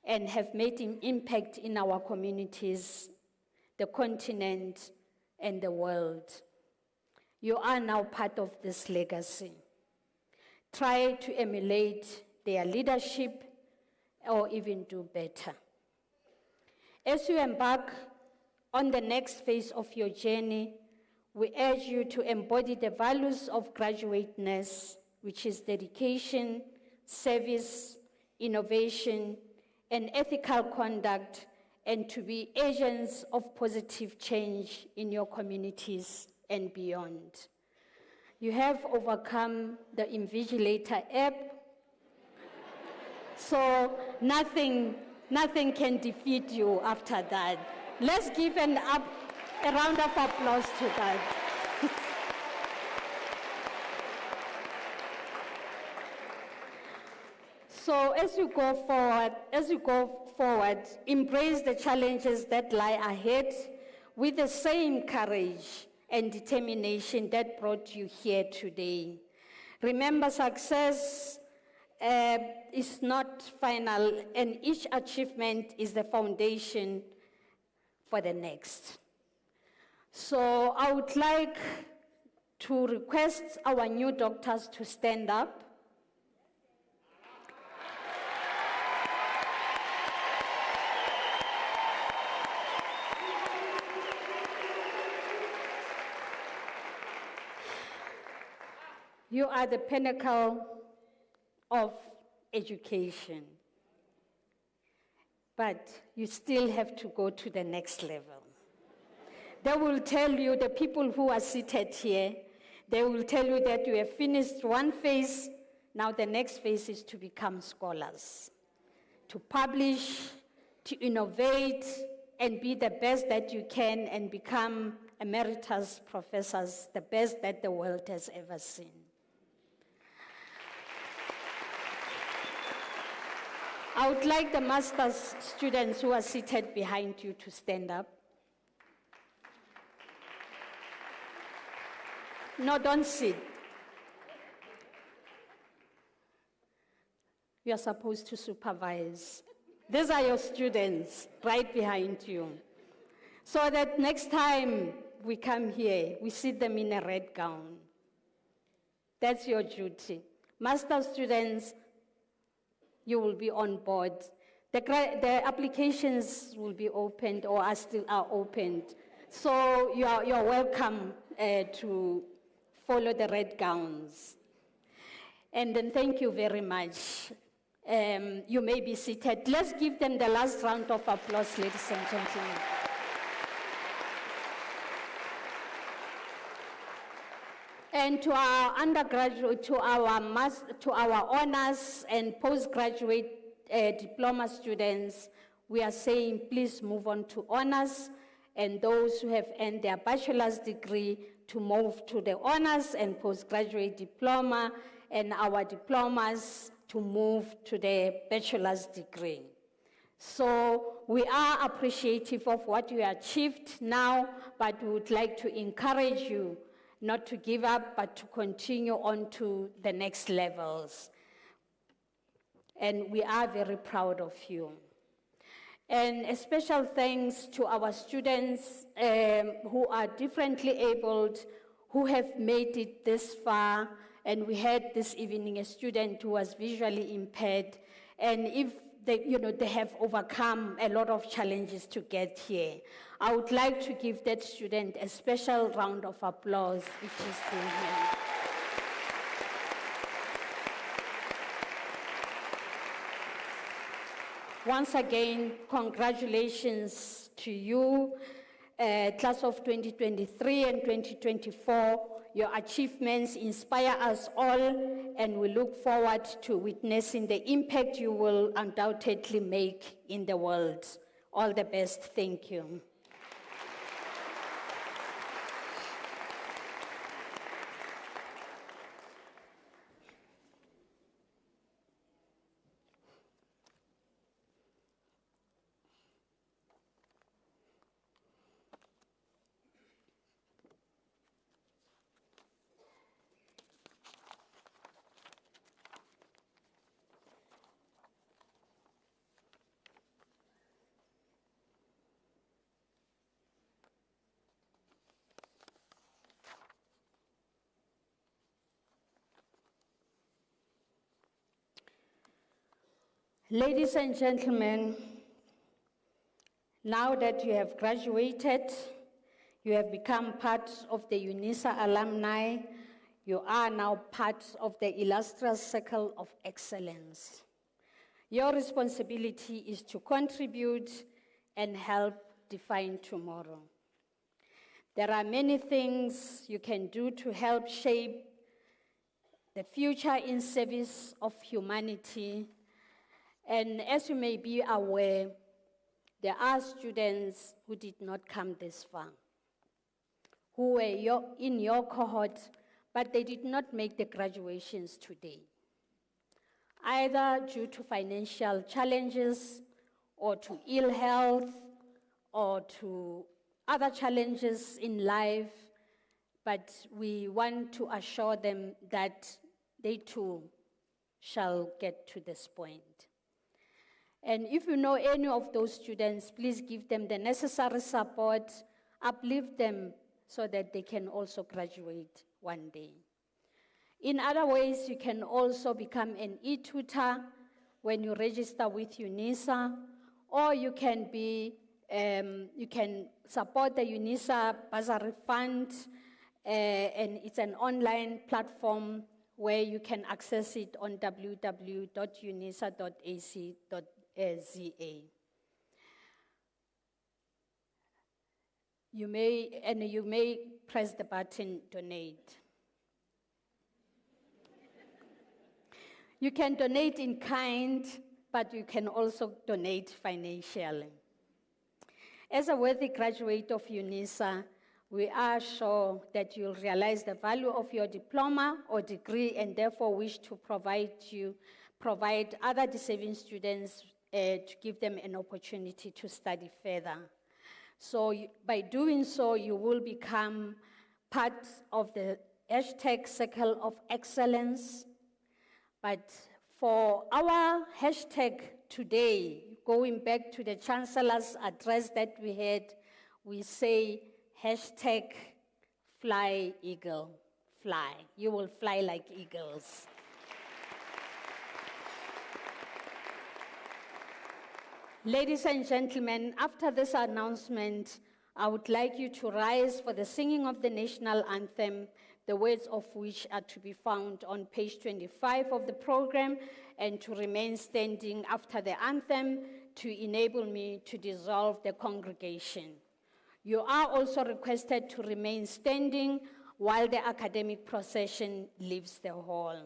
and have made an impact in our communities, the continent, and the world. You are now part of this legacy. Try to emulate their leadership or even do better. As you embark on the next phase of your journey, we urge you to embody the values of graduateness, which is dedication, service, innovation, and ethical conduct, and to be agents of positive change in your communities and beyond. You have overcome the Invigilator app, so nothing can defeat you after that. Let's give a round of applause to that. So as you go forward, embrace the challenges that lie ahead with the same courage and determination that brought you here today. Remember, success is not final, and each achievement is the foundation for the next. So I would like to request our new doctors to stand up. You are the pinnacle of education, but you still have to go to the next level. They will tell you, the people who are seated here, they will tell you that you have finished one phase, now the next phase is to become scholars, to publish, to innovate, and be the best that you can and become emeritus professors, the best that the world has ever seen. I would like the master's students who are seated behind you to stand up. No, don't sit. You are supposed to supervise. These are your students right behind you. So that next time we come here, we see them in a red gown. That's your duty. Master students, you will be on board. The applications will be opened or are still opened. So you're welcome to follow the red gowns. And then thank you very much. You may be seated. Let's give them the last round of applause, ladies and gentlemen. And to our undergraduate, to our honors and postgraduate diploma students, we are saying please move on to honors, and those who have earned their bachelor's degree to move to the honors and postgraduate diploma, and our diplomas to move to the bachelor's degree. So we are appreciative of what you achieved now, but we would like to encourage you not to give up, but to continue on to the next levels. And we are very proud of you. And a special thanks to our students who are differently abled, who have made it this far. And we had this evening a student who was visually impaired. And if they have overcome a lot of challenges to get here. I would like to give that student a special round of applause if she's still here. Once again, congratulations to you, class of 2023 and 2024. Your achievements inspire us all, and we look forward to witnessing the impact you will undoubtedly make in the world. All the best. Thank you. Ladies and gentlemen, now that you have graduated, you have become part of the Unisa alumni, you are now part of the illustrious circle of excellence. Your responsibility is to contribute and help define tomorrow. There are many things you can do to help shape the future in service of humanity. And as you may be aware, there are students who did not come this far, who were in your cohort, but they did not make the graduations today, either due to financial challenges or to ill health or to other challenges in life, but we want to assure them that they too shall get to this point. And if you know any of those students, please give them the necessary support, uplift them so that they can also graduate one day. In other ways, you can also become an e-tutor when you register with Unisa, or you can support the Unisa Bursary Fund, and it's an online platform where you can access it on www.unisa.ac.za. You may press the button donate. You can donate in kind, but you can also donate financially. As a worthy graduate of Unisa, we are sure that you'll realize the value of your diploma or degree and therefore wish to provide other deserving students to give them an opportunity to study further. So by doing so, you will become part of the hashtag Circle of Excellence. But for our hashtag today, going back to the Chancellor's address that we had, we say hashtag Fly Eagle, fly. You will fly like eagles. Ladies and gentlemen, after this announcement, I would like you to rise for the singing of the national anthem, the words of which are to be found on page 25 of the program, and to remain standing after the anthem to enable me to dissolve the congregation. You are also requested to remain standing while the academic procession leaves the hall.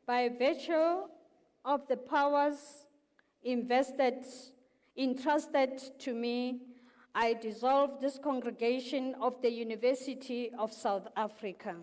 By virtue of the powers entrusted to me, I dissolve this congregation of the University of South Africa.